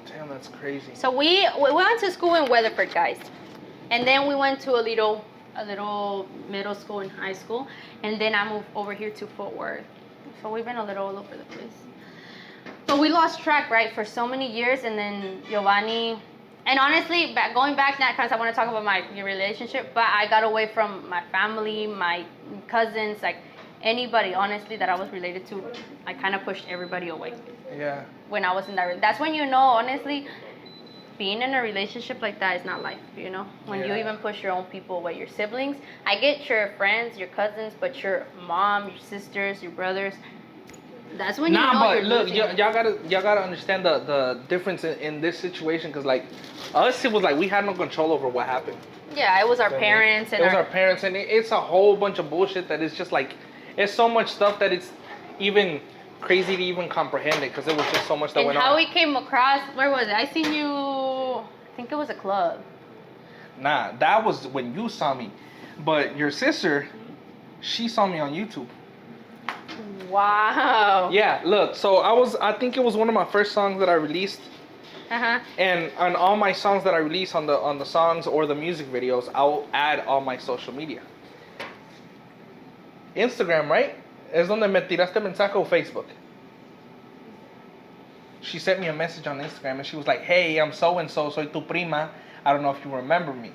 Damn, that's crazy. So we went to school in Weatherford, guys, and then we went to a little middle school and high school, and then I moved over here to Fort Worth. So we've been a little all over the place. But we lost track, right, for so many years, and then Giovanni, and honestly, going back now, because I want to talk about my relationship, but I got away from my family, my cousins, like anybody, honestly, that I was related to. I kind of pushed everybody away Yeah. when I was in that. That's when you know, honestly, being in a relationship like that is not life, you know? When you Yeah. even push your own people away, your siblings. I get your friends, your cousins, but your mom, your sisters, your brothers, that's when you know Nah, you're but look, losing. y'all gotta understand the difference in this situation, cause like us, it was like we had no control over what happened. Yeah, it was our So, parents and it was our parents, and it's a whole bunch of bullshit that is just like, it's so much stuff that it's even crazy to even comprehend it, cause it was just so much that and went how on. we came across, where was it? I seen you, I think it was a club. Nah, that was when you saw me, but your sister, she saw me on YouTube. Wow. Yeah, look, so I think it was one of my first songs that I released. Uh-huh. And on all my songs that I release on the songs or the music videos, I'll add all my social media. Instagram, right? Es donde me tiraste mensaje, o Facebook. She sent me a message on Instagram and she was like, "Hey, I'm so and so, soy tu prima. I don't know if you remember me."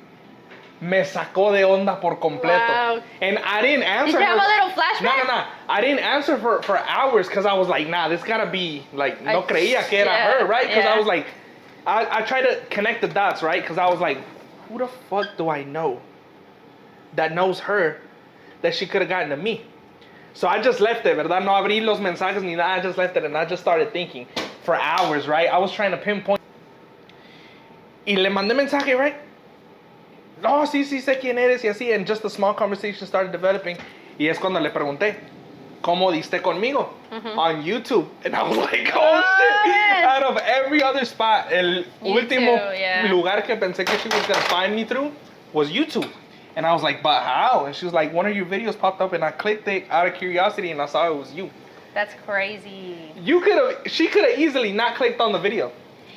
Me sacó de onda por completo. Wow. And I didn't answer Did you her. have a little flashback? No. I didn't answer for hours because I was like, nah, this gotta be, like, no I- creía que era yeah, her, right? Because I yeah. was like, I tried to connect the dots, right? Because I was like, who the fuck do I know that knows her that she could have gotten to me? So I just left it, ¿verdad? No abrí los mensajes ni nada. I just left it and I just started thinking for hours, right? I was trying to pinpoint. Y le mandé mensaje, right? No, sí, sé quién eres y así. And just a small conversation started developing. Y es cuando le pregunté, ¿cómo diste conmigo? On YouTube. And I was like, oh, shit. yes. Out of every other spot, el último yeah. lugar que pensé que she was going to find me through was YouTube. And I was like, but how? And she was like, one of your videos popped up and I clicked it out of curiosity and I saw it was you. That's crazy. She could have easily not clicked on the video.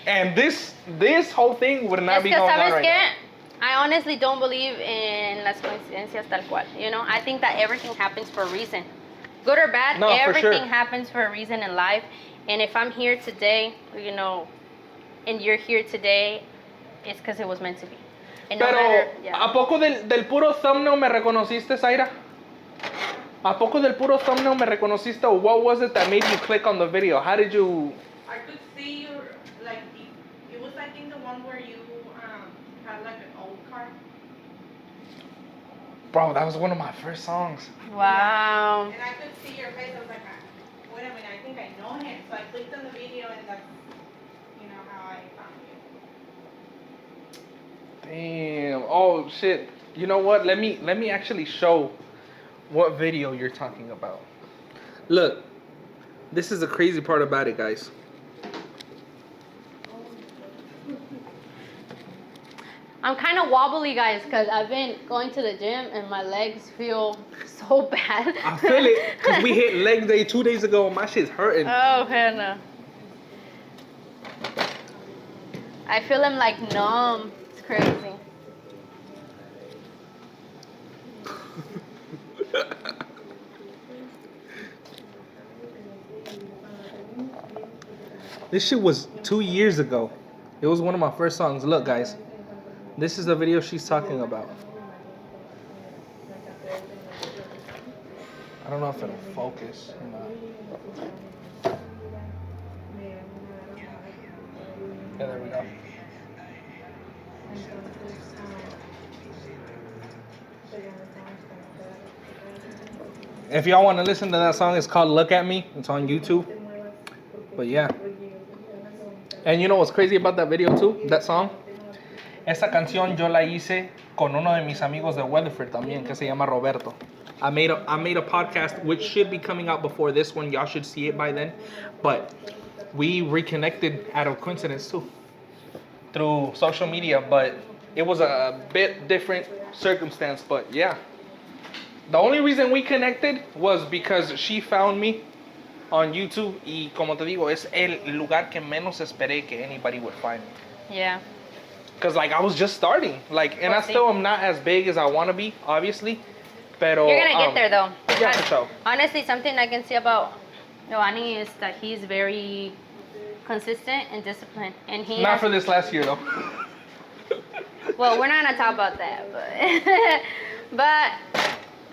And this whole thing would not be going on ¿sabes right qué? now. I honestly don't believe in las coincidencias tal cual. You know, I think that everything happens for a reason. Good or bad, No, for everything sure. happens for a reason in life. And if I'm here today, you know, and you're here today, it's because it was meant to be. And no Pero, matter, yeah. ¿a poco del puro thumbnail me reconociste, Zaira? ¿A poco del puro thumbnail me reconociste? Or what was it that made you click on the video? How did you... I could see your, like, it was, I think, the one where you had, like, an old car. Bro, that was one of my first songs. Wow. And I could see your face. I was like, wait a minute, I think I know him. So I clicked on the video, and that's, you know, how I found you. Damn. Oh, shit. You know what? Let me actually show what video you're talking about. Look. This is the crazy part about it, guys. I'm kind of wobbly, guys, because I've been going to the gym and my legs feel so bad. I feel it because we hit leg day 2 days ago and my shit's hurting. Oh, hell no. I feel them like numb. It's crazy. This shit was 2 years ago. It was one of my first songs. Look, guys. This is the video she's talking about. I don't know if it'll focus or not. Yeah, there we go. If y'all want to listen to that song, it's called Look At Me. It's on YouTube. But yeah. And you know what's crazy about that video too? That song? Esa canción yo la hice con uno de mis amigos de Weatherford también, que se llama Roberto. I made a podcast which should be coming out before this one. Y'all should see it by then. But we reconnected out of coincidence too. Through social media, but it was a bit different circumstance, but yeah. The only reason we connected was because she found me on YouTube y como te digo, es el lugar que menos esperé que anybody would find me. Yeah. Cause like I was just starting, like, and I still am not as big as I want to be, obviously. Pero You're gonna get there though. Yeah, for sure. Honestly, something I can see about Giovanni is that he's very consistent and disciplined, and he Not has, for this last year though. well, we're not gonna talk about that, but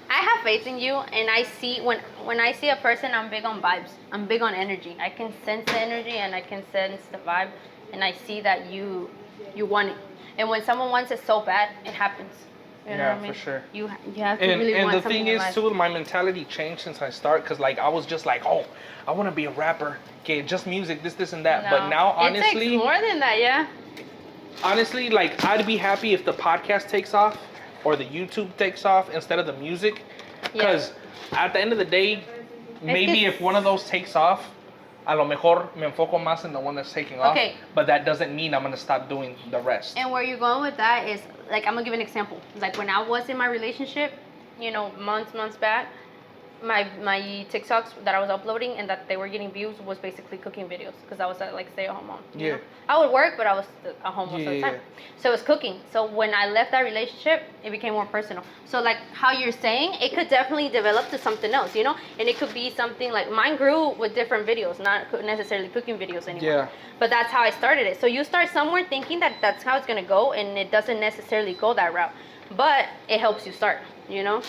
I have faith in you, and I see when I see a person, I'm big on vibes. I'm big on energy. I can sense the energy and I can sense the vibe, and I see that you want it. And when someone wants it so bad, it happens. You know what I mean? For sure. You have to really And want the something thing in is life. too, my mentality changed since I started, cause like I was just like, oh, I want to be a rapper. Okay, just music, this and that. No. But now, honestly, it takes more than that, yeah. honestly, like I'd be happy if the podcast takes off or the YouTube takes off instead of the music, because at the end of the day, maybe if one of those takes off, a lo mejor me enfoco más in the one that's taking off. Okay. But that doesn't mean I'm gonna stop doing the rest. And where you're going with that is, like, I'm gonna give an example. Like when I was in my relationship, you know, months back, my TikToks that I was uploading and that they were getting views was basically cooking videos, because I was like stay-at-home mom. You know? I would work, but I was at home most of the time. So it was cooking. So when I left that relationship, it became more personal. So like how you're saying, it could definitely develop to something else, you know? And it could be something like mine grew with different videos, not necessarily cooking videos anymore. Yeah. But that's how I started it. So you start somewhere thinking that that's how it's gonna go, and it doesn't necessarily go that route. But it helps you start, you know?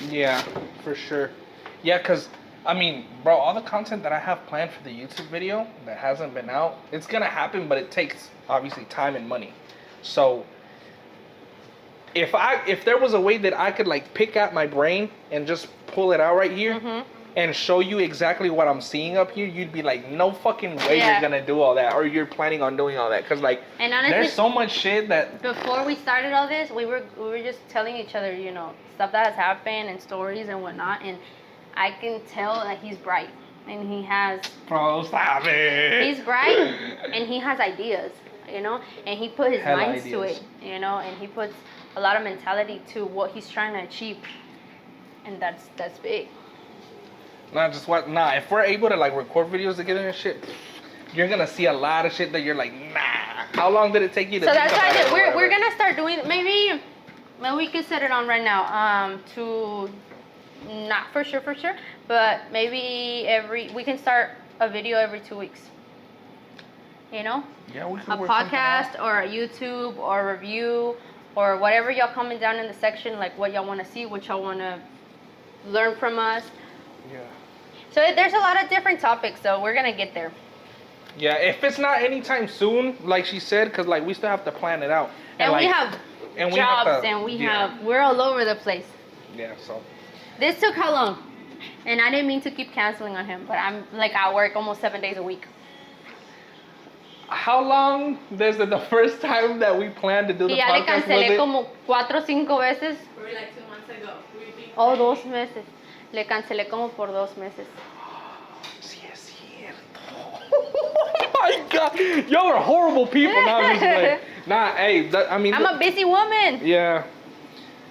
Yeah, for sure. Yeah, because, I mean, bro, all the content that I have planned for the YouTube video that hasn't been out, it's going to happen, but it takes, obviously, time and money. So, if there was a way that I could, like, pick out my brain and just pull it out right here and show you exactly what I'm seeing up here, you'd be like, no fucking way you're going to do all that, or you're planning on doing all that. Because, like, and honestly, there's so much shit that... Before we started all this, we were just telling each other, you know, stuff that has happened and stories and whatnot, and I can tell that he's bright, and he has... Bro, stop it! He's bright, and he has ideas, you know, and he put his minds to it, you know, and he puts a lot of mentality to what he's trying to achieve, and that's big. Not just what. Nah, if we're able to like record videos together and shit, you're gonna see a lot of shit that you're like, nah. How long did it take you to? So think that's why about it or we're whatever? gonna start doing maybe we could set it on right now. To not for sure, but maybe we can start a video every 2 weeks. You know, Yeah, we can a work something out. podcast or a YouTube or a review or whatever y'all comment down in the section, like what y'all want to see, what y'all want to learn from us. Yeah. So there's a lot of different topics, so we're gonna get there. Yeah, if it's not anytime soon, like she said, because like we still have to plan it out. And like, we have and we jobs, have to- and we yeah. have we're all over the place. Yeah, so. This took how long? And I didn't mean to keep canceling on him, but I'm like at work almost 7 days a week. How long desde the first time that we planned to do the Y ya le podcast was cancelé it? como 4 o 5 veces. Probably like 2 months ago. We've been O planning. 2 meses. Le cancelé como por 2 meses. Sí es cierto. Oh my God, y'all are horrible people. Now I'm just like, nah, hey, I mean, I'm a busy woman. yeah,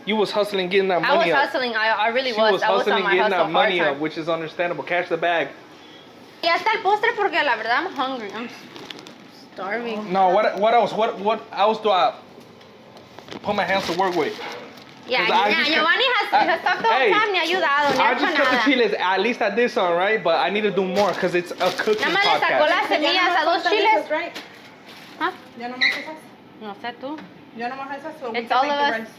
you was hustling getting that I was money up. hustling. I really She was. was I was hustling on my getting hustle that money hard up, time. which is understandable. Cash the bag. Y hasta el postre porque la verdad I'm hungry. I'm starving. No, what else? What else do I put my hands to work with? Yeah, 'Cause I yeah, just Giovanni has talked all hey, the time, ni ha ayudado, ni I ha hecho just cut the nada. chiles. At least I did some, right? But I need to do more because it's a cooking Nada más le sacó podcast. las Ya semillas nomás a 2 faltan chiles. esas, right? ¿Ah? Ya nomás esas. No sé tú. Ya nomás esas. So we It's can all make of the us. rice.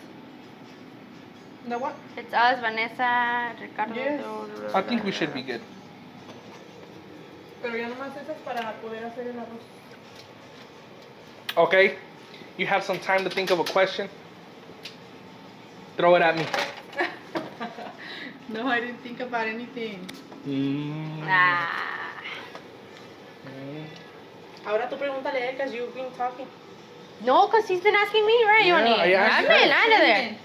The what? It's us, Vanessa, Ricardo. Yes. I think we should be good. Pero ya nomás esas para poder hacer el arroz. Okay, you have some time to think of a question. Throw it at me. No, I didn't think about anything. Ah. Ahora tú pregúntale because you've been talking. No, because he's been asking me, right, Yeah, Giovanni? I asked I've her. been out of there.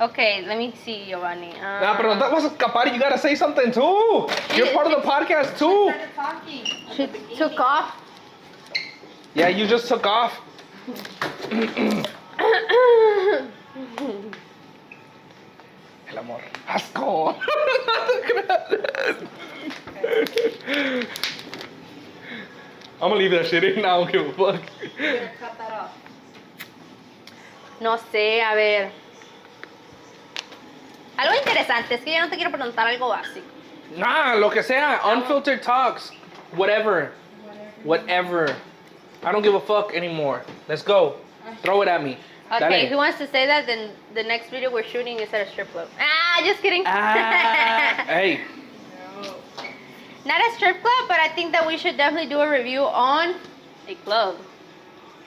Okay, let me see, Giovanni. Nah, pero that was escapar. You gotta say something too. You're part of the podcast too. Started talking. She took off. Yeah, you just took off. El amor. Asco. I'm gonna leave that shit in. I don't give a fuck. Yeah, cut that off. No sé, a ver. Algo interesante, es que yo no te quiero preguntar algo básico. Nah, lo que sea. Unfiltered talks. Whatever. Whatever. I don't give a fuck anymore. Let's go. Throw it at me. Okay, Dale. who wants to say that? Then the next video we're shooting is at a strip club. Ah, just kidding. Ah, hey. No. Not a strip club, but I think that we should definitely do a review on a club.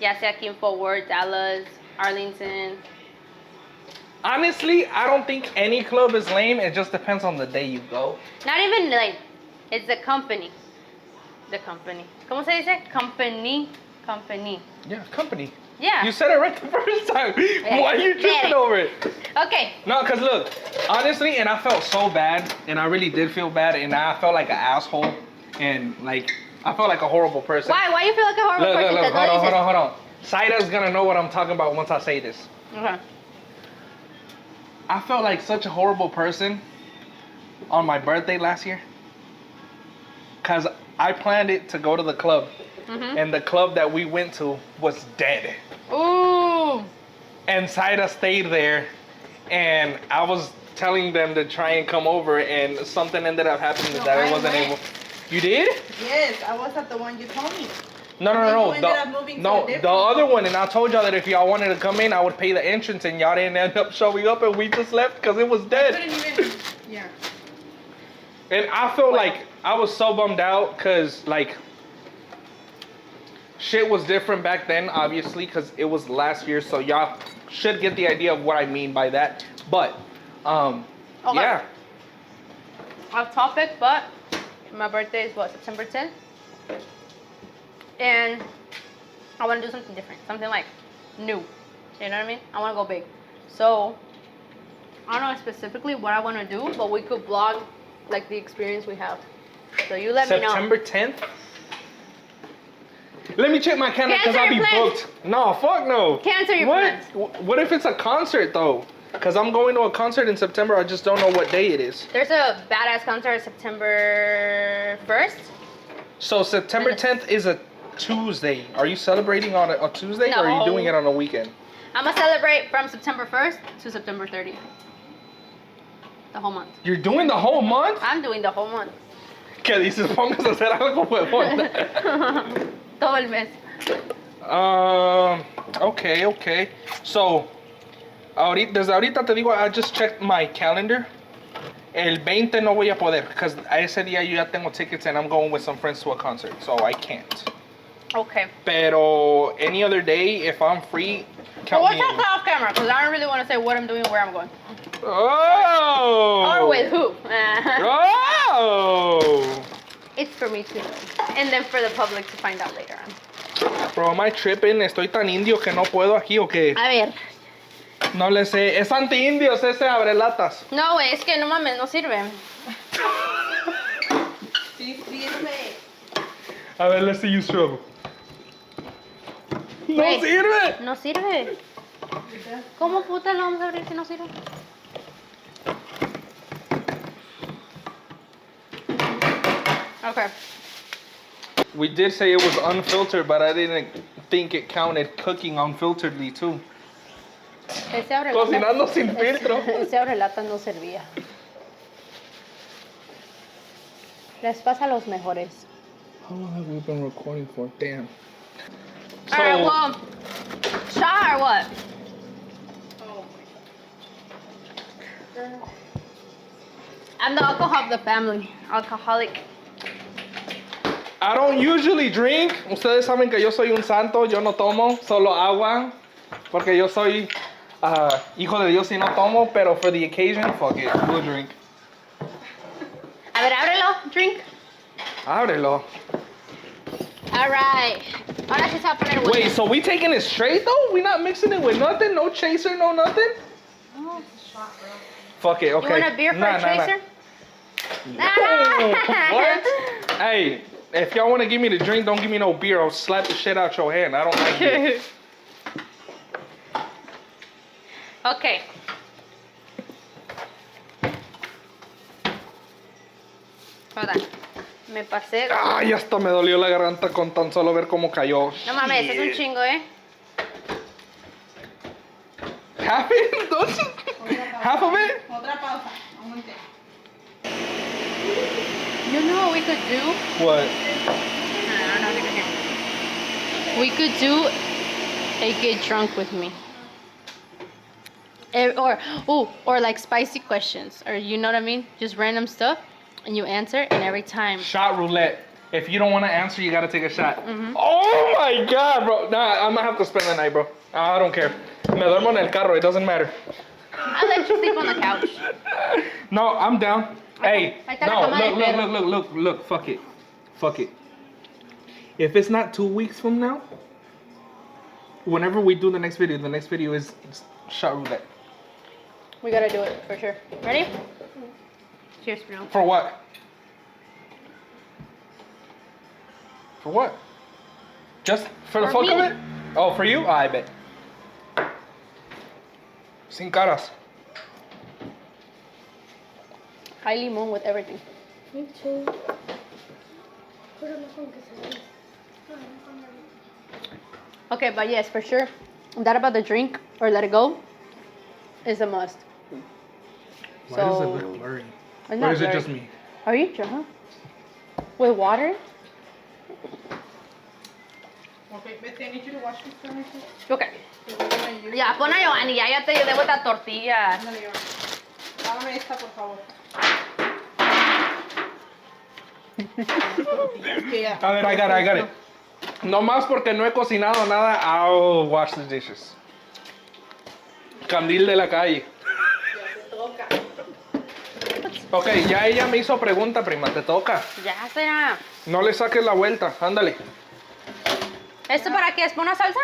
Ya sea aquí en Fort Worth, Dallas, Arlington. Honestly, I don't think any club is lame. It just depends on the day you go. Not even like, it's the company. The company. ¿Cómo se dice? Company. Company. Yeah, company. Yeah. You said it right the first time. Why are you tripping Get it. over it? Okay. No, because look, honestly, and I felt so bad, and I really did feel bad, and I felt like an asshole, and like, I felt like a horrible person. Why? Why you feel like a horrible Look, person? look, look, Because hold no on. Saida's gonna know what I'm talking about once I say this. Okay. I felt like such a horrible person on my birthday last year. Because I planned it to go to the club. Mm-hmm. And the club that we went to was dead. Ooh. And Saida stayed there. And I was telling them to try and come over. And something ended up happening No, that I I wasn't went. able. You did? Yes, I was at the one you told me. No. You ended up moving to a No, different the one. other one. And I told y'all that if y'all wanted to come in, I would pay the entrance. And y'all didn't end up showing up. And we just left because it was I dead. couldn't even. Yeah. And I feel like I was so bummed out because, like, shit was different back then, obviously, because it was last year. So y'all should get the idea of what I mean by that. But, Okay. yeah. Off topic, but my birthday is what, September 10th? And I want to do something different, something like new. You know what I mean? I want to go big. So I don't know specifically what I want to do, but we could vlog like the experience we have. So you let September me know. 10th? Let me check my calendar because Cancel I'll be your plans. booked. No, fuck no. Cancel your what? plans. What if it's a concert though? Because I'm going to a concert in September. I just don't know what day it is. There's a badass concert September 1st. So September 10th is a Tuesday. Are you celebrating on a Tuesday or are you No. doing it on a weekend? I'm gonna celebrate from September 1st to September 30th. The whole month. You're doing the whole month? I'm doing the whole month. ¿Qué dices? Pongas a hacer algo, huevón. Todo el mes. Okay. So, desde ahorita te digo, I just checked my calendar. El 20 no voy a poder, because a ese día yo ya tengo tickets and I'm going with some friends to a concert, so I can't. Okay. Pero any other day, if I'm free, But count we'll me talk in. off camera because I don't really want to say what I'm doing, where I'm going, Oh! or with who. Oh! It's for me to know, and then for the public to find out later on. Bro, am I tripping? ¿Estoy tan indio que no puedo aquí o qué? A ver. No le sé. Es anti-indios ese abrelatas. No, güey, es que no mames, no sirve. Sí sirve. A ver, let's see you struggle. ¡No Güey, sirve! No sirve. ¿Cómo puta lo vamos a abrir si no sirve? Okay. We did say it was unfiltered, but I didn't think it counted cooking unfilteredly too. Ese abre Cocinando sin filtro. Ese abre lata no servía. Les pasa a los mejores. How long have we been recording for? Damn. Alright, well, shot or what? Oh I'm the alcohol of the family. Alcoholic. I don't usually drink. Ustedes saben que yo soy un santo. Yo no tomo, solo agua. Porque yo soy hijo de Dios y no tomo. Pero for the occasion, fuck it, we'll drink. A ver, ábrelo. Drink. Ábrelo. Alright. Ahora sí se va a poner bueno. Wait, so we taking it straight though? We not mixing it with nothing? No chaser, no nothing? No, it's a shot, bro. Fuck it, okay. You want a beer for a chaser? What? Hey, if y'all want to give me the drink, don't give me no beer. I'll slap the shit out your hand. I don't like beer. Okay. Hold on. Me pasé. Ay, hasta me dolió la garganta con tan solo ver cómo cayó. No mames, es un Shit. chingo, ¿eh? Half it? Don't you? Half of it? Otra pausa. Aguante. You know what we could do? What? I don't know if you can hear me. We could do a get drunk with me. Or like spicy questions. Or you know what I mean? Just random stuff. And you answer, and every time. Shot roulette. If you don't want to answer, you gotta take a shot. Oh my god, bro. Nah, I'm gonna have to spend the night, bro. I don't care. Me duermo en el carro, it doesn't matter. I'll let you sleep on the couch. No, I'm down. Hey, ahí está la no, cama del perro. look, fuck it. If it's not 2 weeks from now, whenever we do the next video is shot roulette. We gotta do it for sure. Ready? Cheers, Bruno. For what? For what? Just for the For fuck of me. it? Oh, for you? I bet. Sin caras. High limon with everything. Me too. Okay, but yes, for sure. That about the drink or let it go is a must. Why So- does it look blurry? It's Or not is it blurry. just me? Are you drunk? With water? Okay, Betsy, I need you to wash this for me, please. Okay. Because we're gonna use- Ya, pon a Giovanni, ya te debo esta tortilla. Ándale, Iván. Dame esta, por favor. Es que ya. A ver, I got it. No más porque no he cocinado nada, I'll wash the dishes. Candil de la calle. Ya te toca. Ok, ya ella me hizo pregunta, prima, te toca. Ya será. No le saques la vuelta, ándale. ¿Esto para qué es? ¿Para una salsa?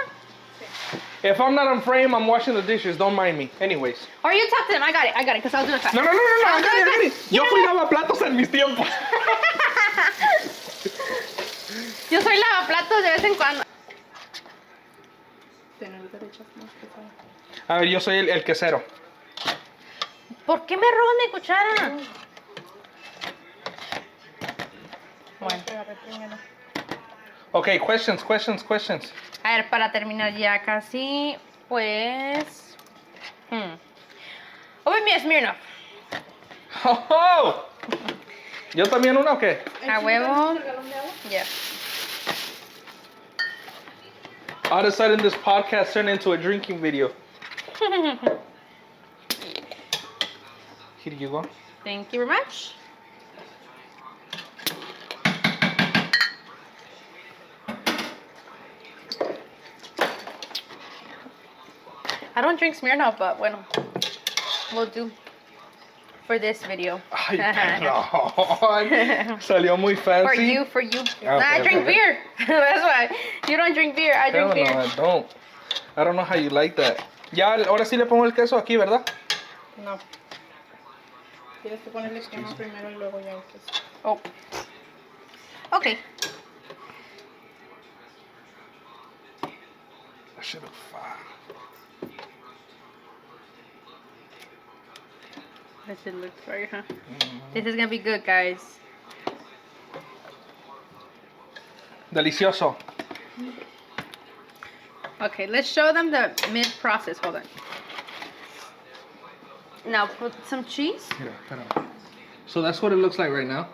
If I'm not on frame, I'm washing the dishes, don't mind me. Anyways. Or you talk to them. I got it, because I'll do it fast. No, I got it. Yo fui lavaplatos en mis tiempos. Yo soy lavaplatos de vez en cuando. Tener derechos más pesados. A ver, yo soy el quesero. ¿Por qué me roban mi cuchara? Bueno. Agarré primero. Okay, questions. A ver, para terminar ya casi, pues... Open mi Smirnoff. Oh, ¿yo también una o qué? A huevo. ¿El galón de agua? Yeah. All of a sudden, this podcast turned into a drinking video. Here you go. Thank you very much. I don't drink Smirnoff, but bueno, we'll do for this video. Ay, perdón. Salió muy fancy. For you. Okay, I drink okay. beer. That's why. You don't drink beer, I drink Hell beer. no, I don't. I don't know how you like that. Ya, ahora sí le pongo el queso aquí, ¿verdad? No. Tienes que ponerle crema primero y luego ya el queso. Oh. Okay. That shit look fire. That shit looks right, huh? This is gonna be good, guys. Delicioso. Okay, let's show them the mid-process. Hold on. Now put some cheese. Mira, espera. So that's what it looks like right now.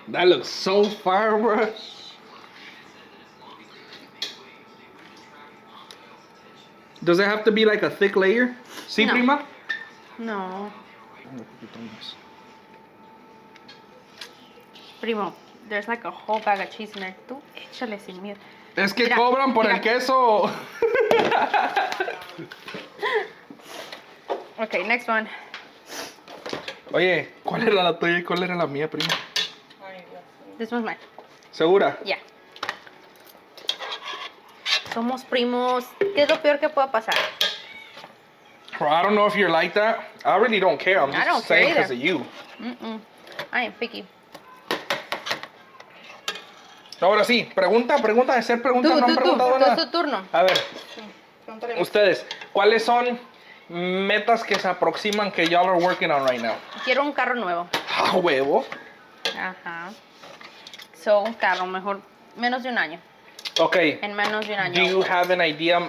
That looks so fire, bro. Does it have to be like a thick layer? ¿Sí, No. prima? No. Primo, there's like a whole bag of cheese in there. Tú échale sin miedo. Es que Mira, cobran por mira. el queso. Okay, next one. Oye, ¿cuál era la tuya y cuál era la mía, prima? Ay, Dios mío. This one's mine. ¿Segura? Yeah. Somos primos. ¿Qué es lo peor que pueda pasar? Bro, I don't know if you're like that. I really don't care. I'm I don't just saying care because of you. I am picky. Ahora sí, pregunta, hacer preguntas, no han Tú, preguntado es nada. tu turno. A ver, Pregúntale. ustedes, ¿cuáles son metas que se aproximan que y'all are working on right now? Quiero un carro nuevo. ¡Ah, huevo! Ajá. So, un carro mejor, menos de un año. Ok. En menos de un año. Do you have an idea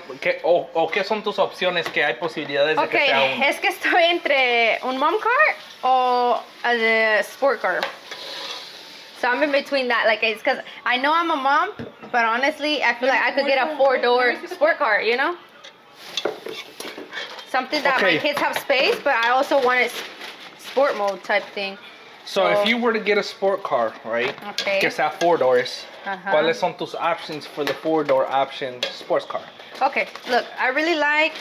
o qué son tus opciones que hay posibilidades de Ok, que sea uno? es que estoy entre un mom car o a sport car. So I'm in between that. Like, it's because I know I'm a mom, but honestly, I feel like I could get a 4-door sport car, you know? Something that Okay. my kids have space, but I also want it sport mode type thing. So if you were to get a sport car, right? Okay. Que sea 4 doors. Ajá. ¿Cuáles son tus options for the 4-door option sports car? Okay, look, I really like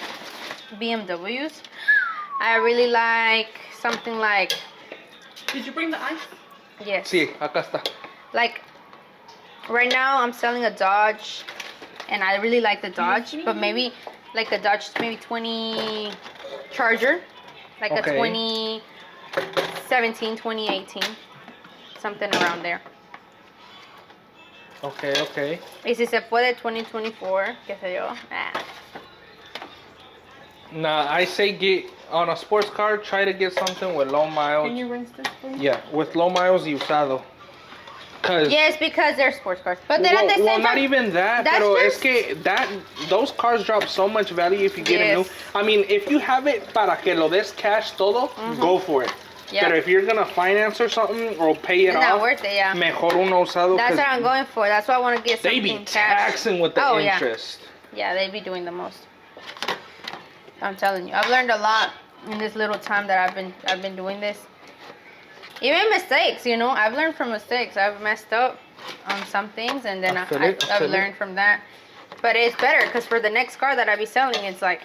BMWs. I really like something like, Did you bring the ice? yes. Sí, acá está. Like, right now I'm selling a Dodge, and I really like the Dodge, but maybe like a Dodge maybe 20 Charger, like Okay. a 2017, 2018, something around there. Okay, okay. Y si se puede 2024, qué sé yo. Nah, I say get on a sports car, try to get something with low miles. Can you rinse this, please? Yeah, with low miles y usado. Cause Yes, because they're sports cars. But then at the same well, time, not even that, that's pero just- es que those cars drop so much value if you get a new. Yes. I mean, if you have it para que lo des cash todo, go for it. Yeah. But if you're gonna finance or something or pay it It's not off, worth it, yeah. mejor uno usado. That's 'cause what I'm going for. That's why I want to get they something be cash. taxing with the Oh, yeah. interest. Yeah, they be doing the most. I'm telling you, I've learned a lot in this little time that I've been doing this. Even mistakes, you know, I've learned from mistakes. I've messed up on some things, and then I feel it, I I've feel it. learned from that. But it's better because for the next car that I be selling, it's like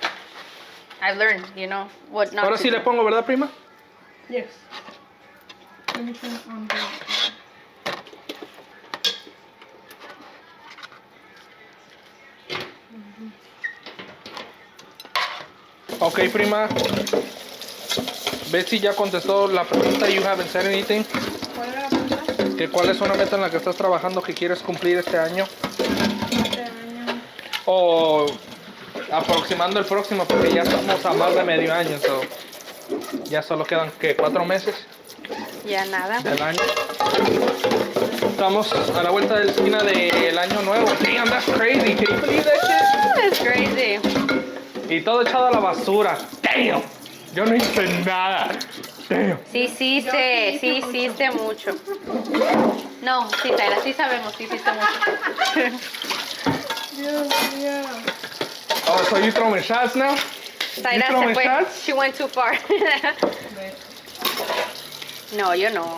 I've learned, you know, what not Ahora to sí do. le pongo, ¿verdad, prima? Yes. Let me turn on the... Ok, prima. Betsy ya contestó la pregunta. You haven't said anything. ¿Cuál era la pregunta? Que ¿Cuál es una meta en la que estás trabajando que quieres cumplir este año? Este año. O aproximando el próximo, porque ya estamos a más de medio año. So. Ya solo quedan, ¿qué? 4 meses Ya nada. del año. Estamos a la vuelta de la esquina del año nuevo. Damn, that's crazy. Can you believe that shit? That's crazy. Y todo echado a la basura. Damn. Yo no hice nada. Damn. Sí hiciste mucho. No, sí, Tyra, sí sabemos, sí hiciste mucho. Dios mío. Oh, so you throwing shots now? Tyra throwing se fue. shots? She went too far. No, yo no.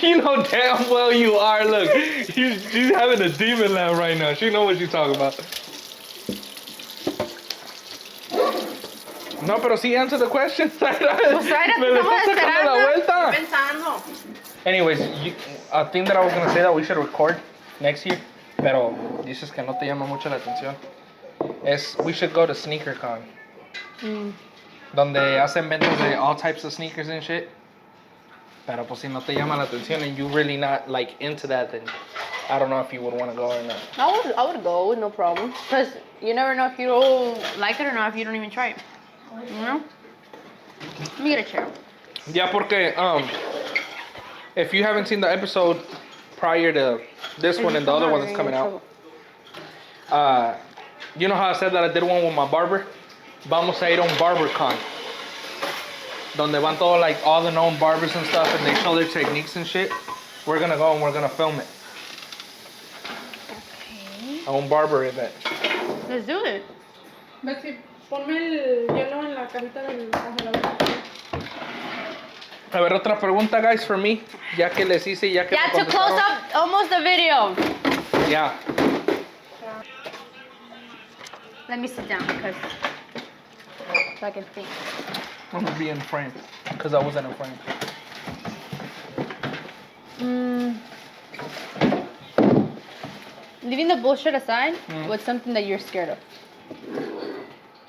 You know damn well you are. Look, she's having a demon laugh right now. She know what you're talking about. No, pero sí answer the question. Pues Tyra, Me le estamos estás sacando la esperando. vuelta. Pensando. Anyways, a thing that I was gonna say that we should record next year, pero dices que no te llama mucho la atención, es we should go to SneakerCon, donde hacen ventas de all types of sneakers and shit. Pero pues si no te llama la atención and you really not like into that, then I don't know if you would want to go or not. I would go with no problem. Because you never know if you like it or not if you don't even try it. You know? Let me get a chair. Yeah, porque if you haven't seen the episode prior to this one and the other one that's coming out, you know how I said that I did one with my barber? Vamos a ir a un BarberCon, donde van todos like all the known barbers and stuff, and they show their techniques and shit. We're gonna go and we're gonna film it. Okay. A un barber event. Let's do it. Betsy, ponme el hielo en la cajita del congelador. A ver, otra pregunta, guys, for me. Ya que les hice, ya que Yeah, me to close contestaron. up almost the video. Yeah. Let me sit down because so I can think. I'm gonna be in frame, because I wasn't in frame. Leaving the bullshit aside, what's something that you're scared of?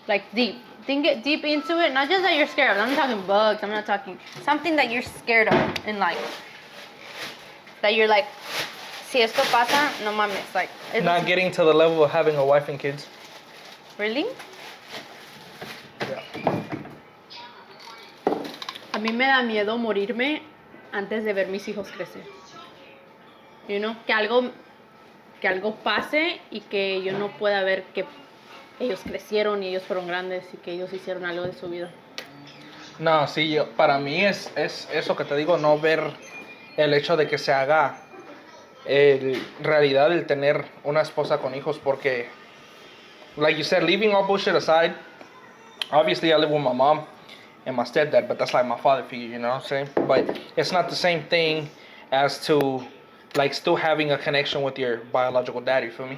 Like deep. Think it deep into it. Not just that you're scared of. I'm not talking bugs. I'm not talking something that you're scared of in life. That you're like, si esto pasa, no mames. Like, it's Not getting to the level of having a wife and kids. really? Yeah. A mí me da miedo morirme antes de ver mis hijos crecer. You know? Que algo pase y que yo no pueda ver que ellos crecieron y ellos fueron grandes y que ellos hicieron algo de su vida. No, sí, para mí es eso que te digo, no ver el hecho de que se haga realidad el tener una esposa con hijos, porque, like you said, leaving all bullshit aside, obviously I live with my mom and my stepdad, but that's like my father figure, you know what I'm saying? But it's not the same thing as to, like, still having a connection with your biological dad, you feel me?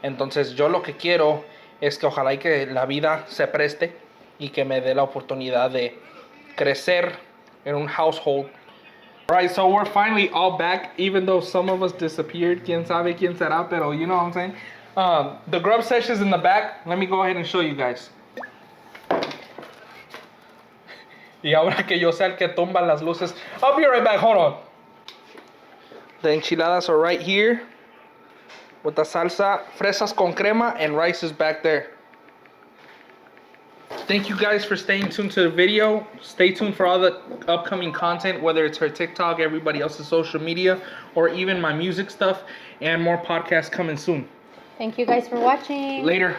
Entonces, yo lo que quiero es que ojalá y que la vida se preste y que me dé la oportunidad de crecer in un household. Alright, so we're finally all back, even though some of us disappeared. Quién sabe quién será, pero you know what I'm saying? The grub session's in the back. Let me go ahead and show you guys. Y ahora que yo sea el que tumba las luces. I'll be right back, hold on. The enchiladas are right here with the salsa, fresas con crema, and rice is back there. Thank you guys for staying tuned to the video. Stay tuned for all the upcoming content, whether it's her TikTok, everybody else's social media, or even my music stuff, and more podcasts coming soon. Thank you guys for watching. Later.